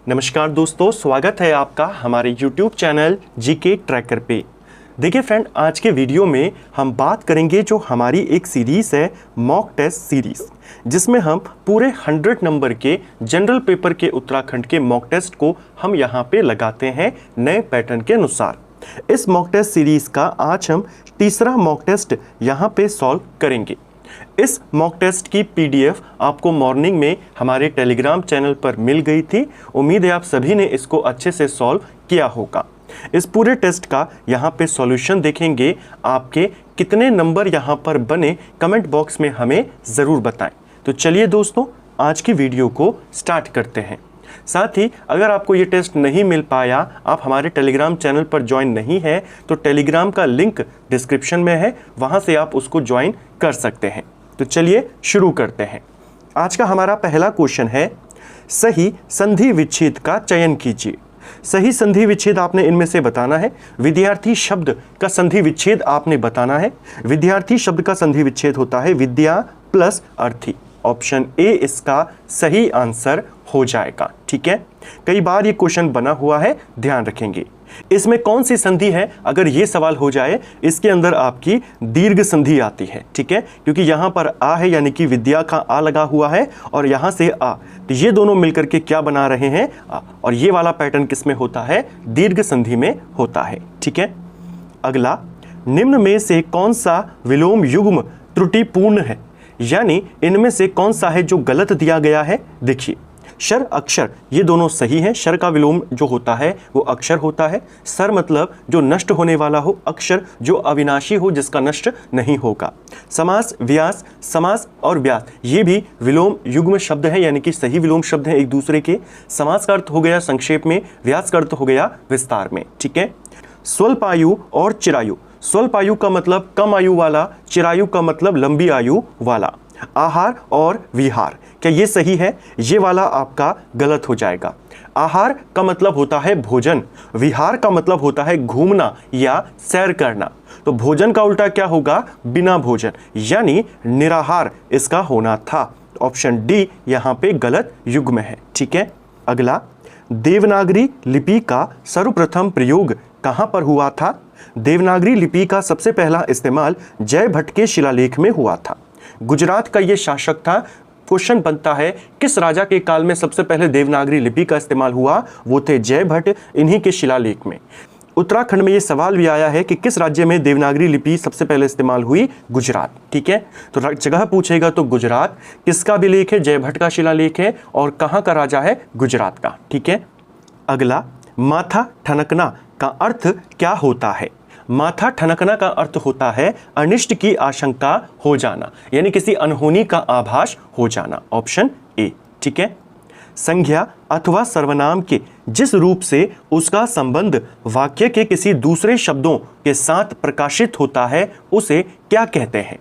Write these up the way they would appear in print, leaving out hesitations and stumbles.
नमस्कार दोस्तों, स्वागत है आपका हमारे YouTube चैनल जीके ट्रैकर पे। देखिए फ्रेंड, आज के वीडियो में हम बात करेंगे जो हमारी एक सीरीज़ है मॉक टेस्ट सीरीज़, जिसमें हम पूरे 100 नंबर के जनरल पेपर के उत्तराखंड के मॉक टेस्ट को हम यहाँ पे लगाते हैं नए पैटर्न के अनुसार। इस मॉक टेस्ट सीरीज़ का आज हम तीसरा मॉक टेस्ट यहाँ पे सॉल्व करेंगे। इस मॉक टेस्ट की पीडीएफ आपको मॉर्निंग में हमारे टेलीग्राम चैनल पर मिल गई थी। उम्मीद है आप सभी ने इसको अच्छे से सॉल्व किया होगा। इस पूरे टेस्ट का यहाँ पे सॉल्यूशन देखेंगे। आपके कितने नंबर यहाँ पर बने कमेंट बॉक्स में हमें ज़रूर बताएं। तो चलिए दोस्तों, आज की वीडियो को स्टार्ट करते हैं। साथ ही अगर आपको ये टेस्ट नहीं मिल पाया, आप हमारे टेलीग्राम चैनल पर ज्वाइन नहीं है, तो टेलीग्राम का लिंक डिस्क्रिप्शन में है, वहाँ से आप उसको ज्वाइन कर सकते हैं। तो चलिए शुरू करते हैं। आज का हमारा पहला क्वेश्चन है, सही संधि विच्छेद का चयन कीजिए। सही संधि विच्छेद आपने इनमें से बताना है। विद्यार्थी शब्द का संधि विच्छेद आपने बताना है। विद्यार्थी शब्द का संधि विच्छेद होता है विद्या प्लस अर्थी। ऑप्शन ए इसका सही आंसर हो जाएगा। ठीक है, कई बार ये क्वेश्चन बना हुआ है, ध्यान रखेंगे। इसमें कौन सी संधि है, अगर ये सवाल हो जाए, इसके अंदर आपकी दीर्घ संधि आती है। ठीक है, क्योंकि यहाँ पर आ है, यानी कि विद्या का आ लगा हुआ है और यहाँ से आ, तो ये दोनों मिलकर के क्या बना रहे हैं, आ। और ये वाला पैटर्न किस में होता है, दीर्घ संधि में होता है। ठीक है, अगला, निम्न में से कौन सा विलोम युग्म त्रुटिपूर्ण है, यानी इनमें से कौन सा है जो गलत दिया गया है। देखिए, शर अक्षर ये दोनों सही हैं। शर का विलोम जो होता है वो अक्षर होता है। सर मतलब जो नष्ट होने वाला हो, अक्षर जो अविनाशी हो, जिसका नष्ट नहीं होगा। समास, व्यास, समास और व्यास ये भी विलोम युग्म शब्द है, यानी कि सही विलोम शब्द हैं एक दूसरे के। समास का अर्थ हो गया संक्षेप में, व्यास का अर्थ हो गया विस्तार में। ठीक है, स्वल्पायु और चिरायु। स्वल्पायु का मतलब कम आयु वाला, चिरायु का मतलब लंबी आयु वाला। आहार और विहार, क्या ये सही है? ये वाला आपका गलत हो जाएगा। आहार का मतलब होता है भोजन, विहार का मतलब होता है घूमना या सैर करना। तो भोजन का उल्टा क्या होगा, बिना भोजन, यानी निराहार इसका होना था। ऑप्शन डी यहाँ पे गलत युग्म है। ठीक है, अगला, देवनागरी लिपि का सर्वप्रथम प्रयोग कहाँ पर हुआ था? देवनागरी लिपि का सबसे पहला इस्तेमाल जयभट्ट के शिलालेख में हुआ था। गुजरात का ये शासक था। क्वेश्चन बनता है, किस राजा के काल में सबसे पहले देवनागरी लिपि का इस्तेमाल हुआ? वो थे जयभट्ट, इन्हीं के शिलालेख में। उत्तराखंड में ये सवाल भी आया है कि किस राज्य में देवनागरी लिपि सबसे पहले इस्तेमाल हुई? गुजरात। ठीक है, तो जगह पूछेगा तो गुजरात। किसका भी लेख है? जयभट्ट का शिलालेख है। और कहाँ का राजा है? गुजरात का। ठीक है, अगला, माथा ठनकना का अर्थ क्या होता है? माथा ठनकना का अर्थ होता है अनिष्ट की आशंका हो जाना, यानी किसी अनहोनी का आभास हो जाना। Option A. ठीक है, संज्ञा अथवा सर्वनाम के जिस रूप से उसका संबंध वाक्य के किसी दूसरे शब्दों के साथ प्रकाशित होता है उसे क्या कहते हैं?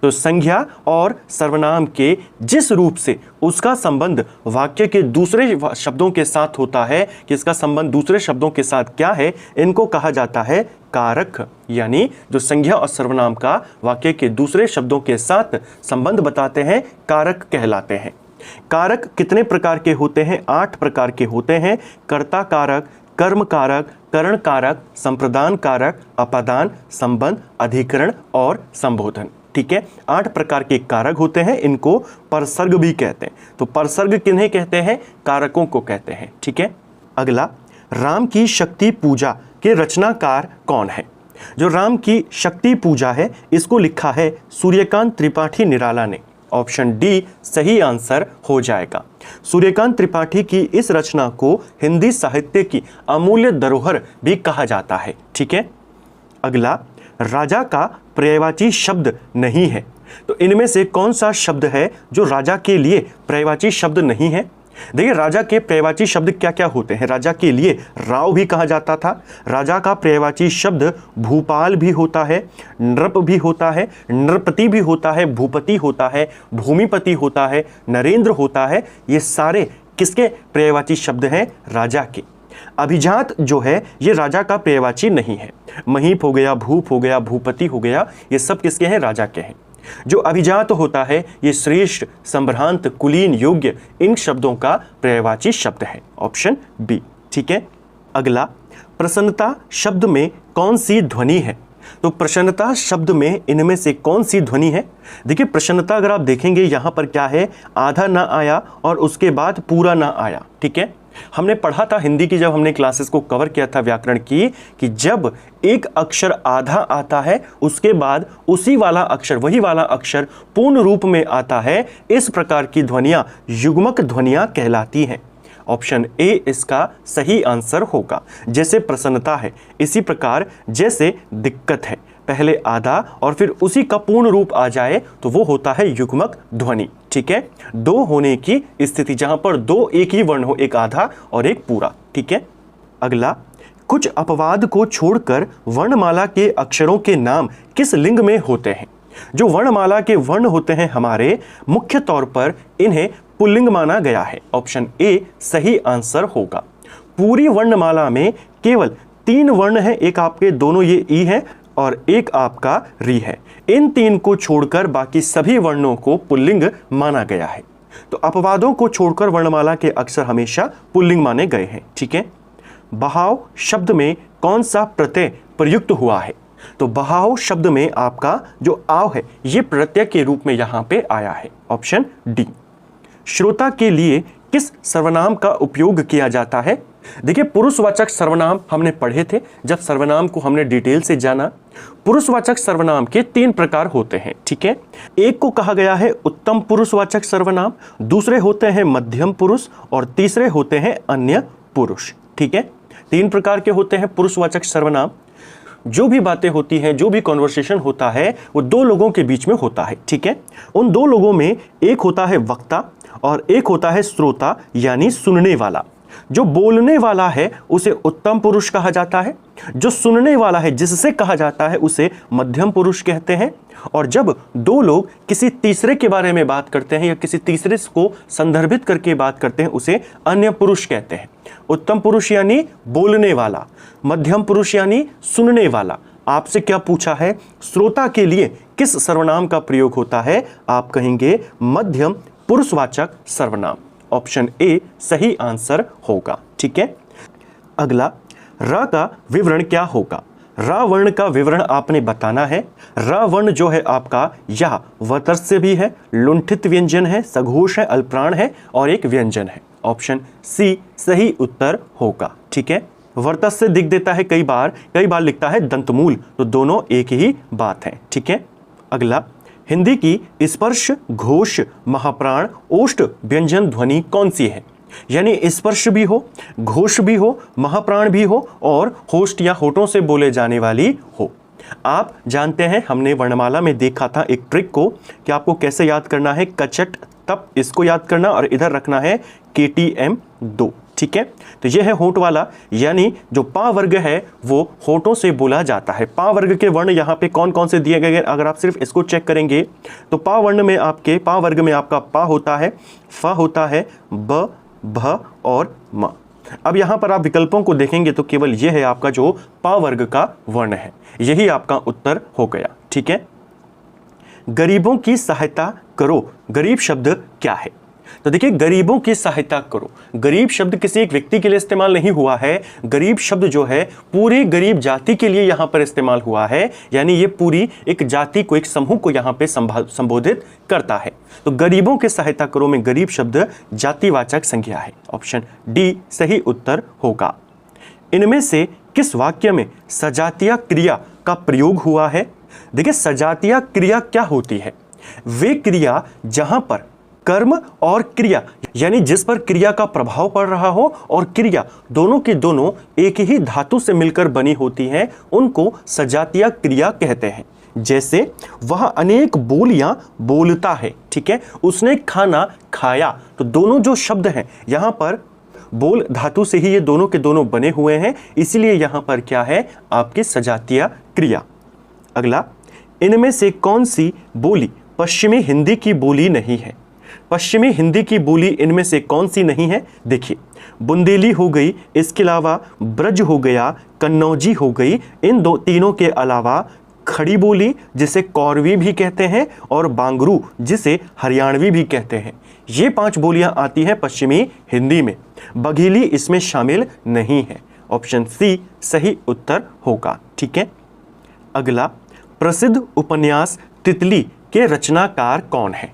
तो संज्ञा और सर्वनाम के जिस रूप से उसका संबंध वाक्य के दूसरे शब्दों के साथ होता है, कि इसका संबंध दूसरे शब्दों के साथ क्या है, इनको कहा जाता है कारक। यानी जो संज्ञा और सर्वनाम का वाक्य के दूसरे शब्दों के साथ संबंध बताते हैं, कारक कहलाते हैं। कारक कितने प्रकार के होते हैं? 8 प्रकार के होते हैं। कर्ता कारक, कर्म कारक, करण कारक, संप्रदान कारक, अपादान, संबंध, अधिकरण और संबोधन। ठीक है, 8 प्रकार के कारक होते हैं। इनको परसर्ग भी कहते हैं। तो परसर्ग किन्हें कहते हैं? कारकों को कहते हैं। ठीक है, अगला, राम की शक्ति पूजा के रचनाकार कौन है? जो राम की शक्ति पूजा है, इसको लिखा है सूर्यकांत त्रिपाठी निराला ने। ऑप्शन डी सही आंसर हो जाएगा। सूर्यकांत त्रिपाठी की इस रचना को हिंदी साहित्य की अमूल्य धरोहर भी कहा जाता है। ठीक है, अगला, राजा का पर्यायवाची शब्द नहीं है। तो इनमें से कौन सा शब्द है जो राजा के लिए पर्यायवाची शब्द नहीं है? देखिए, राजा के पर्यायवाची शब्द क्या क्या होते हैं। राजा के लिए राव भी कहा जाता था। राजा का पर्यायवाची शब्द भूपाल भी होता है, नृप भी होता है, नृपति भी होता है, भूपति होता है, भूमिपति होता है, नरेंद्र होता है। ये सारे किसके पर्यायवाची शब्द हैं? राजा के। अभिजात जो है ये राजा का पर्यायवाची नहीं है। महीप हो गया, भूप हो गया, भूपति हो गया, ये सब किसके हैं? राजा के हैं। जो अभिजात होता है ये श्रेष्ठ, संभ्रांत, कुलीन, योग्य, इन शब्दों का पर्यायवाची शब्द है। Option B. ठीक है। अगला, प्रसन्नता शब्द में कौन सी ध्वनि है? तो प्रसन्नता शब्द में इनमें से कौन सी ध्वनि है? देखिए प्रसन्नता अगर आप देखेंगे यहां पर क्या है, आधा ना आया और उसके बाद पूरा ना आया। ठीक है, हमने पढ़ा था हिंदी की जब हमने क्लासेस को कवर किया था व्याकरण की, कि जब एक अक्षर आधा आता है उसके बाद उसी वाला अक्षर, वही वाला अक्षर पूर्ण रूप में आता है, इस प्रकार की ध्वनियां युग्मक ध्वनियां कहलाती हैं। ऑप्शन ए इसका सही आंसर होगा। जैसे प्रसन्नता है, इसी प्रकार जैसे दिक्कत है, पहले आधा और फिर उसी का पूर्ण रूप आ जाए तो वो होता है युग्मक ध्वनि। ठीक है, दो होने की स्थिति, जहां पर दो एक ही वर्ण हो, एक आधा और एक पूरा। ठीक है। अगला, कुछ अपवाद को छोड़कर वर्णमाला के अक्षरों के नाम किस लिंग में होते हैं? जो वर्णमाला के वर्ण होते हैं हमारे, मुख्य तौर पर इन्हें पुल्लिंग माना गया है। ऑप्शन ए सही आंसर होगा। पूरी वर्णमाला में केवल 3 वर्ण हैं, एक आपके दोनों ये ई है और एक आपका री है। इन 3 को छोड़कर बाकी सभी वर्णों को पुल्लिंग माना गया है। तो अपवादों को छोड़कर वर्णमाला के अक्षर हमेशा पुल्लिंग माने गए हैं। ठीक है। बहाव शब्द में कौन सा प्रत्यय प्रयुक्त हुआ है? तो बहाव शब्द में आपका जो आव है ये प्रत्यय के रूप में यहां पे आया है। Option D. श्रोता के लिए किस सर्वनाम का उपयोग किया जाता है? देखिए पुरुषवाचक सर्वनाम हमने पढ़े थे जब सर्वनाम को हमने डिटेल से जाना। पुरुषवाचक सर्वनाम के 3 प्रकार होते हैं। ठीक है, एक को कहा गया है उत्तम पुरुषवाचक सर्वनाम, दूसरे होते हैं मध्यम पुरुष और तीसरे होते हैं अन्य पुरुष। ठीक है, 3 प्रकार के होते हैं पुरुषवाचक सर्वनाम। जो भी बातें होती हैं, जो भी कॉन्वर्सेशन होता है वो 2 लोगों के बीच में होता है। ठीक है, उन 2 लोगों में एक होता है वक्ता और एक होता है श्रोता यानी सुनने वाला। जो बोलने वाला है उसे उत्तम पुरुष कहा जाता है, जो सुनने वाला है जिससे कहा जाता है उसे मध्यम पुरुष कहते हैं। और जब 2 लोग किसी तीसरे के बारे में बात करते हैं या किसी तीसरे को संदर्भित करके बात करते हैं उसे अन्य पुरुष कहते हैं। उत्तम पुरुष यानी बोलने वाला, मध्यम पुरुष यानी सुनने वाला। आपसे क्या पूछा है, श्रोता के लिए किस सर्वनाम का प्रयोग होता है? आप कहेंगे मध्यम पुरुषवाचक सर्वनाम। ऑप्शन ए सही आंसर होगा। ठीक है। अगला, र का विवरण क्या होगा? र वर्ण का विवरण आपने बताना है। र वर्ण जो है आपका यह वतर्स्य भी है, लुंठित व्यंजन है, सघोष है, अल्पप्राण है और एक व्यंजन है। ऑप्शन सी सही उत्तर होगा। ठीक है, वर्तस्य दिख देता है कई बार लिखता है दंतमूल, तो दोनों एक ही बात है। ठीक है। अगला, हिंदी की स्पर्श, घोष, महाप्राण, ओष्ठ व्यंजन ध्वनि कौन सी है? यानी स्पर्श भी हो, घोष भी हो, महाप्राण भी हो और होष्ट या होठों से बोले जाने वाली हो। आप जानते हैं हमने वर्णमाला में देखा था एक ट्रिक को कि आपको कैसे याद करना है, कचट तब इसको याद करना और इधर रखना है KTM 2। ठीक है, तो यह है होंठ वाला, यानी जो पा वर्ग है वो होठों से बोला जाता है। पा वर्ग के वर्ण यहाँ पे कौन कौन से दिए गए हैं अगर आप सिर्फ इसको चेक करेंगे तो पा वर्ण में आपके पा वर्ग में आपका पा होता है, फ होता है, ब, भ और म। अब यहाँ पर आप विकल्पों को देखेंगे तो केवल यह है आपका जो पा वर्ग का वर्ण है, यही आपका उत्तर हो गया। ठीक है। गरीबों की सहायता करो, गरीब शब्द क्या है? तो देखिए गरीबों की सहायता करो, गरीब शब्द किसी एक व्यक्ति के लिए इस्तेमाल नहीं हुआ है। गरीब शब्द जो है पूरी गरीब जाति के लिए यहाँ पर इस्तेमाल हुआ है, यानी ये पूरी एक जाति को, एक समूह को यहाँ पे संबोधित करता है। तो गरीबों की सहायता करो में गरीब शब्द जातिवाचक संज्ञा है। ऑप्शन डी सही उत्तर होगा। इनमें से किस वाक्य में सजातीय क्रिया का प्रयोग हुआ है? देखिए सजातीय क्रिया क्या होती है? वे क्रिया जहां पर कर्म और क्रिया यानी जिस पर क्रिया का प्रभाव पड़ रहा हो और क्रिया दोनों की दोनों एक ही धातु से मिलकर बनी होती हैं, उनको सजातीय क्रिया कहते हैं। जैसे वह अनेक बोलियां बोलता है। ठीक है, उसने खाना खाया, तो दोनों जो शब्द हैं यहां पर बोल धातु से ही ये दोनों के दोनों बने हुए हैं, इसलिए यहां पर क्या है आपकी सजातीय क्रिया। अगला, इनमें से कौन सी बोली पश्चिमी हिंदी की बोली नहीं है? पश्चिमी हिंदी की बोली इनमें से कौन सी नहीं है? देखिए बुंदेली हो गई, इसके अलावा ब्रज हो गया, कन्नौजी हो गई, इन तीनों के अलावा खड़ी बोली जिसे कौरवी भी कहते हैं और बांगरू जिसे हरियाणवी भी कहते हैं। ये 5 बोलियां आती हैं पश्चिमी हिंदी में। बघेली इसमें शामिल नहीं है। ऑप्शन सी सही उत्तर होगा। ठीक है, अगला, प्रसिद्ध उपन्यास तितली के रचनाकार कौन है?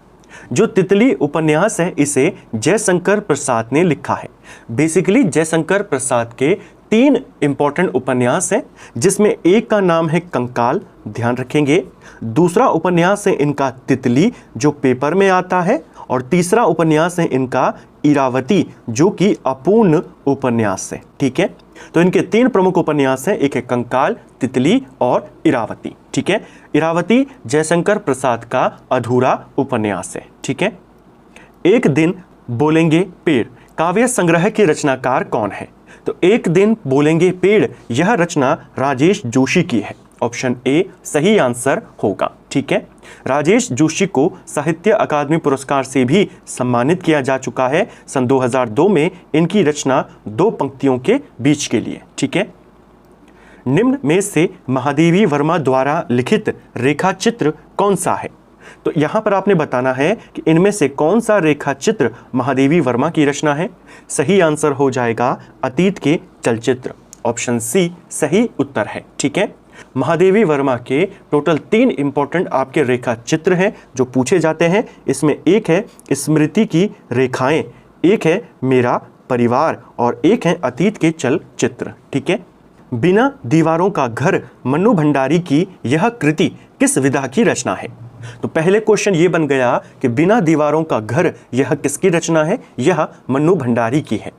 जो तितली उपन्यास है इसे जयशंकर प्रसाद ने लिखा है। बेसिकली जयशंकर प्रसाद के 3 इंपॉर्टेंट उपन्यास हैं, जिसमें एक का नाम है कंकाल, ध्यान रखेंगे। दूसरा उपन्यास है इनका तितली जो पेपर में आता है, और तीसरा उपन्यास है इनका इरावती जो कि अपूर्ण उपन्यास है। ठीक है, तो इनके 3 प्रमुख उपन्यास हैं, एक है कंकाल, तितली और इरावती। ठीक है, इरावती जयशंकर प्रसाद का अधूरा उपन्यास है। ठीक है, एक दिन बोलेंगे पेड़ काव्य संग्रह के रचनाकार कौन है? तो एक दिन बोलेंगे पेड़ यह रचना राजेश जोशी की है। ऑप्शन ए सही आंसर होगा। ठीक है, राजेश जोशी को साहित्य अकादमी पुरस्कार से भी सम्मानित किया जा चुका है सन 2002 में इनकी रचना 2 पंक्तियों के बीच के लिए। ठीक है, निम्न में से महादेवी वर्मा द्वारा लिखित रेखा चित्र कौन सा है? तो यहां पर आपने बताना है कि इनमें से कौन सा रेखा चित्र महादेवी वर्मा की रचना है। सही आंसर हो जाएगा अतीत के चलचित्र। ऑप्शन सी सही उत्तर है। ठीक है, महादेवी वर्मा के टोटल 3 इंपॉर्टेंट आपके रेखा चित्र हैं जो पूछे जाते हैं। इसमें एक है स्मृति की रेखाएं, एक है मेरा परिवार और एक है अतीत के चलचित्र। ठीक है, बिना दीवारों का घर मन्नू भंडारी की यह कृति किस विधा की रचना है? तो पहले क्वेश्चन ये बन गया कि बिना दीवारों का घर यह किसकी रचना है? यह मन्नू भंडारी की है।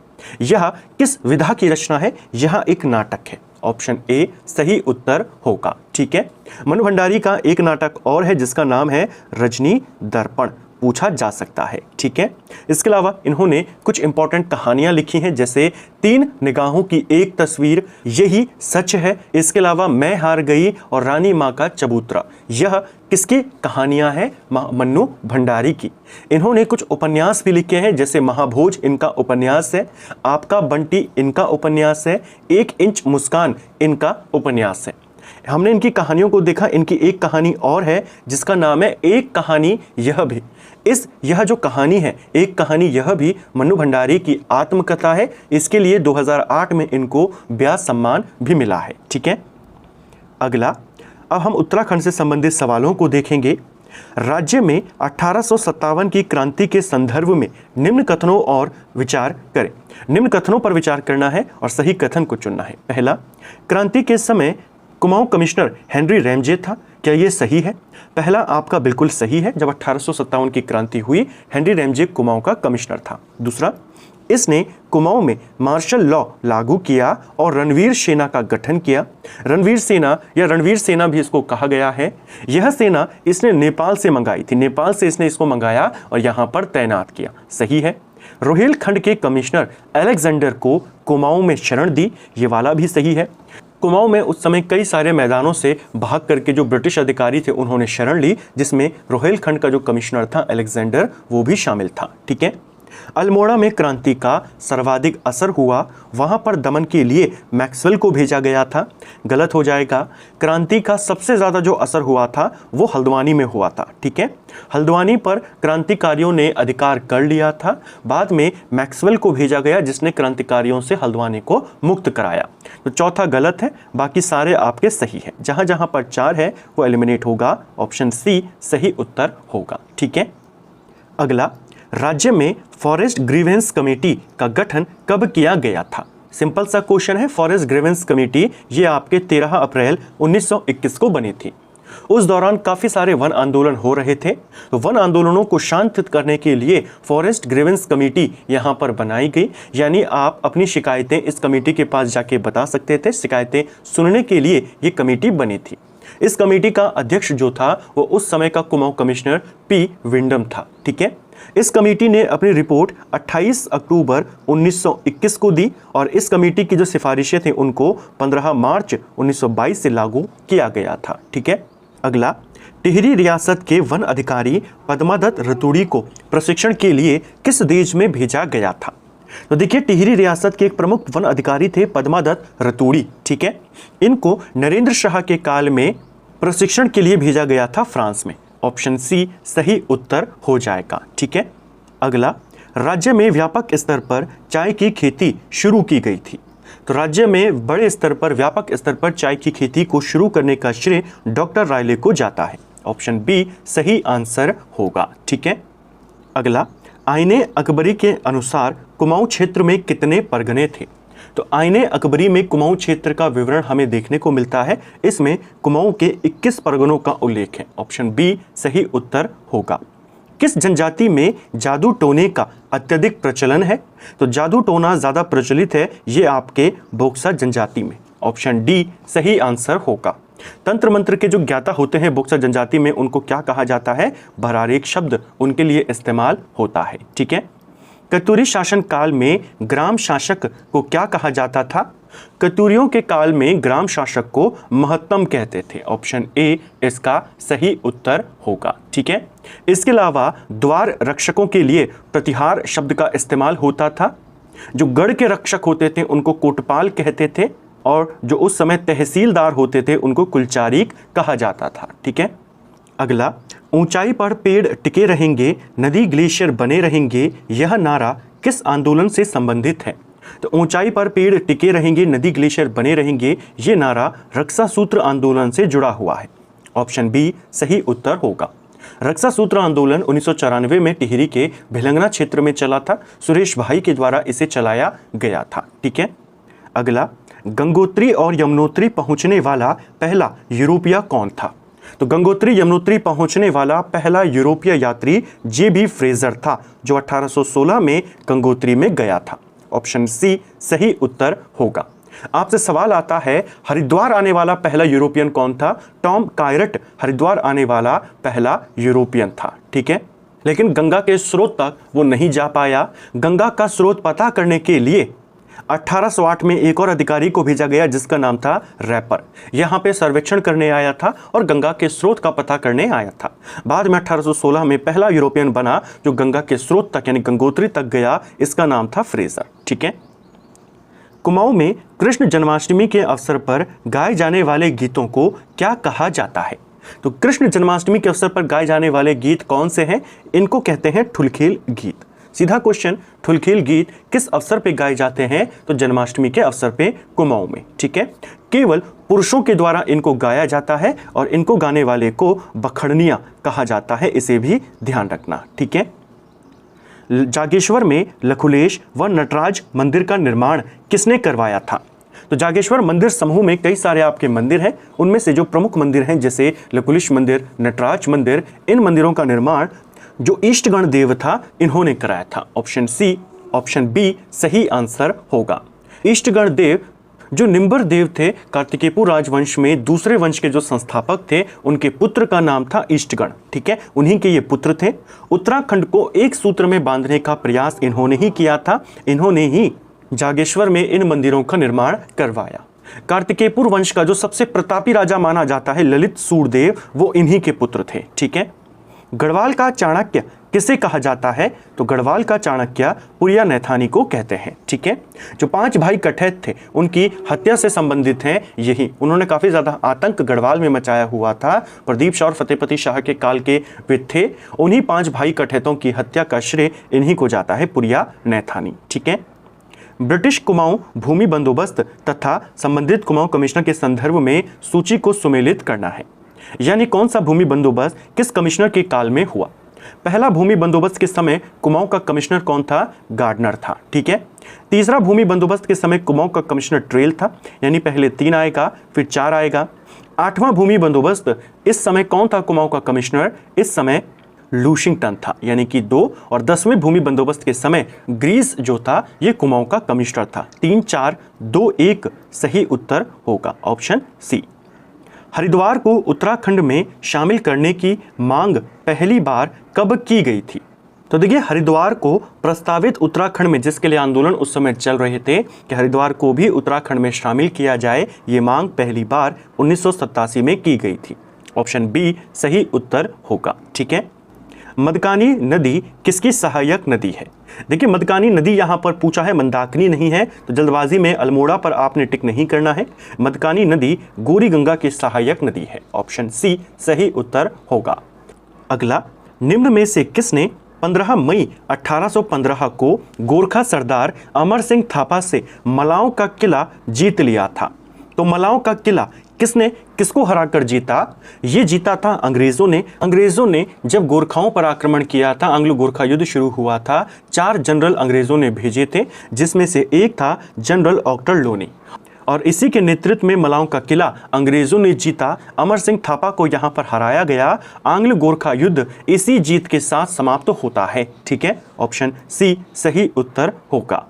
यह किस विधा की रचना है? यह एक नाटक है। ऑप्शन ए सही उत्तर होगा। ठीक है, मन्नू भंडारी का एक नाटक और है जिसका नाम है रजनी दर्पण, पूछा जा सकता है। ठीक है, इसके अलावा इन्होंने कुछ इंपॉर्टेंट कहानियां लिखी हैं, जैसे 3 निगाहों की एक तस्वीर, यही सच है। इसके अलावा मैं हार गई और रानी माँ का चबूतरा। यह किसकी कहानियां हैं? मन्नू भंडारी की। इन्होंने कुछ उपन्यास भी लिखे हैं, जैसे महाभोज इनका उपन्यास है, आपका बंटी इनका उपन्यास है, 1 इंच मुस्कान इनका उपन्यास है। हमने इनकी कहानियों को देखा, इनकी एक कहानी और है जिसका नाम है एक कहानी यह भी। यह जो कहानी है एक कहानी यह भी मन्नू भंडारी की आत्मकथा है। इसके लिए 2008 में इनको व्यास सम्मान भी मिला है। ठीक है, अगला, अब हम उत्तराखंड से संबंधित सवालों को देखेंगे। राज्य में 1857 की क्रांति के संदर्भ में निम्न कथनों और विचार करें। निम्न कथनों पर विचार करना है और सही कथन को चुनना है। पहला, क्रांति के समय कुमाऊं कमिश्नर हेनरी रैमजे था। क्या ये सही है? पहला आपका बिल्कुल सही है। जब 1857 की क्रांति हुई हेनरी रैमजे कुमाऊं का कमिश्नर था। दूसरा, इसने कुमाऊं में मार्शल लॉ लागू किया और रणवीर सेना का गठन किया। रणवीर सेना या रणवीर सेना भी इसको कहा गया है। यह सेना इसने नेपाल से मंगाई थी। नेपाल से इसने इसको मंगाया और यहाँ पर तैनात किया। सही है। रोहिलखंड के कमिश्नर अलेक्जेंडर को कुमाऊं में शरण दी। ये वाला भी सही है। कुमाऊं में उस समय कई सारे मैदानों से भाग करके जो ब्रिटिश अधिकारी थे उन्होंने शरण ली, जिसमें रोहिलखंड का जो कमिश्नर था अलेक्जेंडर वो भी शामिल था। ठीक है, अल्मोड़ा में क्रांति का सर्वाधिक असर हुआ, वहां पर दमन के लिए मैक्सवेल को भेजा गया था। गलत हो जाएगा। क्रांति का सबसे ज़्यादा जो असर हुआ था वो हल्द्वानी में हुआ था। ठीक है, हल्द्वानी पर क्रांतिकारियों ने अधिकार कर लिया था। बाद में मैक्सवेल को भेजा गया जिसने क्रांतिकारियों से हल्द्वानी को मुक्त कराया। तो चौथा गलत है, बाकी सारे आपके सही है। जहां जहां पर 4 है वो एलिमिनेट होगा। ऑप्शन सी सही उत्तर होगा। ठीक है, अगला, राज्य में फॉरेस्ट ग्रीवेंस कमेटी का गठन कब किया गया था? सिंपल सा क्वेश्चन है। फॉरेस्ट ग्रीवेंस कमेटी ये आपके 13 अप्रैल 1921 को बनी थी। उस दौरान काफ़ी सारे वन आंदोलन हो रहे थे, तो वन आंदोलनों को शांत करने के लिए फॉरेस्ट ग्रीवेंस कमेटी यहाँ पर बनाई गई। यानी आप अपनी शिकायतें इस कमेटी के पास जाके बता सकते थे। शिकायतें सुनने के लिए ये कमेटी बनी थी। इस कमेटी का अध्यक्ष जो था वो उस समय का कुमाऊं कमिश्नर पी विंडम था। ठीक है, इस कमेटी ने अपनी रिपोर्ट 28 अक्टूबर 1921 को दी और इस कमेटी की जो सिफारिशें थी उनको 15 मार्च 1922 से लागू किया गया था। ठीक है, अगला, टिहरी रियासत के वन अधिकारी पद्मादत्त रतूड़ी को प्रशिक्षण के लिए किस देश में भेजा गया था? तो देखिए, टिहरी रियासत के एक प्रमुख वन अधिकारी थे पद्मादत्त रतूड़ी। ठीक है, इनको नरेंद्र शाह के काल में प्रशिक्षण के लिए भेजा गया था फ्रांस में। ऑप्शन सी सही उत्तर हो जाएगा। ठीक है, अगला, राज्य में व्यापक स्तर पर चाय की खेती शुरू की गई थी। तो राज्य में बड़े स्तर पर, व्यापक स्तर पर चाय की खेती को शुरू करने का श्रेय डॉक्टर रायले को जाता है। ऑप्शन बी सही आंसर होगा। ठीक है, अगला, आईने अकबरी के अनुसार कुमाऊं क्षेत्र में कितने परगने थे। तो आईने अकबरी में कुमाऊं क्षेत्र का विवरण हमें देखने को मिलता है। इसमें कुमाऊं के 21 परगनों का उल्लेख है। ऑप्शन बी सही उत्तर होगा। किस जनजाति में जादू टोने का अत्यधिक प्रचलन है। तो जादू टोना ज़्यादा प्रचलित है ये आपके बोक्सा जनजाति में। ऑप्शन डी सही आंसर होगा। तंत्र मंत्र के जो ज्ञाता होते हैं बोक्सा जनजाति में, उनको क्या कहा जाता है, भरारेक शब्द उनके लिए इस्तेमाल होता है। ठीक है, कतूरी शासन काल में ग्राम शासक को क्या कहा जाता था। कतूरियों के काल में ग्राम शासक को महत्तम कहते थे। ऑप्शन ए इसका सही उत्तर होगा। ठीक है, इसके अलावा द्वार रक्षकों के लिए प्रतिहार शब्द का इस्तेमाल होता था। जो गढ़ के रक्षक होते थे उनको कोटपाल कहते थे, और जो उस समय तहसीलदार होते थे उनको कुलचारीक कहा जाता था। ठीक है, अगला, ऊंचाई पर पेड़ टिके रहेंगे, नदी ग्लेशियर बने रहेंगे, यह नारा किस आंदोलन से संबंधित है। तो ऊंचाई पर पेड़ टिके रहेंगे, नदी ग्लेशियर बने रहेंगे, ये नारा रक्षा सूत्र आंदोलन से जुड़ा हुआ है। ऑप्शन बी सही उत्तर होगा। रक्षा सूत्र आंदोलन 1994 में टिहरी के भिलंगना क्षेत्र में चला था। सुरेश भाई के द्वारा इसे चलाया गया था। ठीक है, अगला, गंगोत्री और यमुनोत्री पहुंचने वाला पहला यूरोपीय कौन था। तो गंगोत्री यमुनोत्री पहुंचने वाला पहला यूरोपीय यात्री जे.बी. फ्रेजर था, जो 1816 में गंगोत्री में गया था। ऑप्शन सी सही उत्तर होगा। आपसे सवाल आता है, हरिद्वार आने वाला पहला यूरोपियन कौन था। टॉम कायरट हरिद्वार आने वाला पहला यूरोपियन था। ठीक है, लेकिन गंगा के स्रोत तक वो नहीं जा पाया। गंगा का स्रोत पता करने के लिए 1808 में एक और अधिकारी को भेजा गया जिसका नाम था रैपर। यहाँ पे सर्वेक्षण करने आया था और गंगा के स्रोत का पता करने आया था। बाद में 1816 में पहला यूरोपियन बना जो गंगा के स्रोत तक यानी गंगोत्री तक गया, इसका नाम था फ्रेजर। ठीक है, कुमाऊं में कृष्ण जन्माष्टमी के अवसर पर गाए जाने वाले गीतों को क्या कहा जाता है। तो कृष्ण जन्माष्टमी के अवसर पर गाए जाने वाले गीत कौन से हैं, इनको कहते हैं ठुलखेल गीत। सीधा क्वेश्चन, ठुलखेल गीत किस अवसर पे गाए जाते हैं। तो जन्माष्टमी के अवसर पे कुमाऊं में। ठीक है, केवल पुरुषों के द्वारा इनको गाया जाता है और इनको गाने वाले को बखड़निया कहा जाता है, इसे भी ध्यान रखना। ठीक है, जागेश्वर में लखुलेश व नटराज मंदिर का निर्माण किसने करवाया था। तो जागेश्वर मंदिर समूह में कई सारे आपके मंदिर हैं, उनमें से जो प्रमुख मंदिर हैं जैसे लकुलिश मंदिर, नटराज मंदिर, इन मंदिरों का निर्माण जो इष्टगण देव था इन्होंने कराया था। ऑप्शन सी, ऑप्शन बी सही आंसर होगा। इष्टगण देव जो निम्बर देव थे, कार्तिकेयपुर राजवंश में दूसरे वंश के जो संस्थापक थे, उनके पुत्र का नाम था इष्टगण। ठीक है, उन्हीं के ये पुत्र थे। उत्तराखंड को एक सूत्र में बांधने का प्रयास इन्होंने ही किया था। इन्होंने ही जागेश्वर में इन मंदिरों का निर्माण करवाया। कार्तिकेयपुर वंश का जो सबसे प्रतापी राजा माना जाता है ललित सूरदेव, वो इन्हीं के पुत्र थे। ठीक है, गढ़वाल का चाणक्य किसे कहा जाता है। तो गढ़वाल का चाणक्य पुरिया नैथानी को कहते हैं। ठीक है, जो 5 भाई कठैत थे उनकी हत्या से संबंधित हैं यही। उन्होंने काफ़ी ज़्यादा आतंक गढ़वाल में मचाया हुआ था। प्रदीप शाह और फतेहपति शाह के काल के वे थे। उन्हीं 5 भाई कठैतों की हत्या का श्रेय इन्हीं को जाता है, पुरिया नैथानी। ठीक है, ब्रिटिश कुमाऊं भूमि बंदोबस्त तथा संबंधित कुमाऊं कमिश्नर के संदर्भ में सूची को सुमेलित करना है। यानी कौन सा भूमि बंदोबस्त किस कमिश्नर के काल में हुआ। पहला भूमि बंदोबस्त के समय कुमाऊं का कमिश्नर कौन था, गार्डनर था। ठीक है, तीसरा भूमि बंदोबस्त के समय कुमाऊं का कमिश्नर ट्रेल था, यानी पहले 3 आएगा फिर 4 आएगा। 8वां भूमि बंदोबस्त इस समय कौन था कुमाऊं का कमिश्नर, इस समय लूशिंगटन था, यानी कि 2। और 10वें भूमि बंदोबस्त के समय ग्रीस जो था ये कुमाऊं का कमिश्नर था। 3, 4, 2, 1 सही उत्तर होगा, ऑप्शन सी। हरिद्वार को उत्तराखंड में शामिल करने की मांग पहली बार कब की गई थी। तो देखिए, हरिद्वार को प्रस्तावित उत्तराखंड में, जिसके लिए आंदोलन उस समय चल रहे थे कि हरिद्वार को भी उत्तराखंड में शामिल किया जाए, ये मांग पहली बार 1987 में की गई थी। ऑप्शन बी सही उत्तर होगा। ठीक है, मदकानी नदी किसकी सहायक नदी है? देखिए मदकानी नदी यहां पर पूछा है, मंदाकिनी नहीं है, तो जल्दबाजी में अल्मोड़ा पर आपने टिक नहीं करना है। मदकानी नदी गौरी गंगा की सहायक नदी है। ऑप्शन सी सही उत्तर होगा। अगला, निम्न में से किसने 15 मई 1815 को गोरखा सरदार अमर सिंह थापा से मलाओं का किला जीत लिया था? तो मलाओं का किला किसने किसको हराकर जीता? ये जीता था अंग्रेजों ने। अंग्रेजों ने जब गोरखाओं पर आक्रमण किया था, आंग्लो गोरखा युद्ध शुरू हुआ था, 4 जनरल अंग्रेजों ने भेजे थे, जिसमें से एक था जनरल ऑक्टर लोनी, और इसी के नेतृत्व में मलाओं का किला अंग्रेजों ने जीता। अमर सिंह थापा को यहां पर हराया गया। आंग्ल गोरखा युद्ध इसी जीत के साथ समाप्त होता है। ठीक है, ऑप्शन सी सही उत्तर होगा।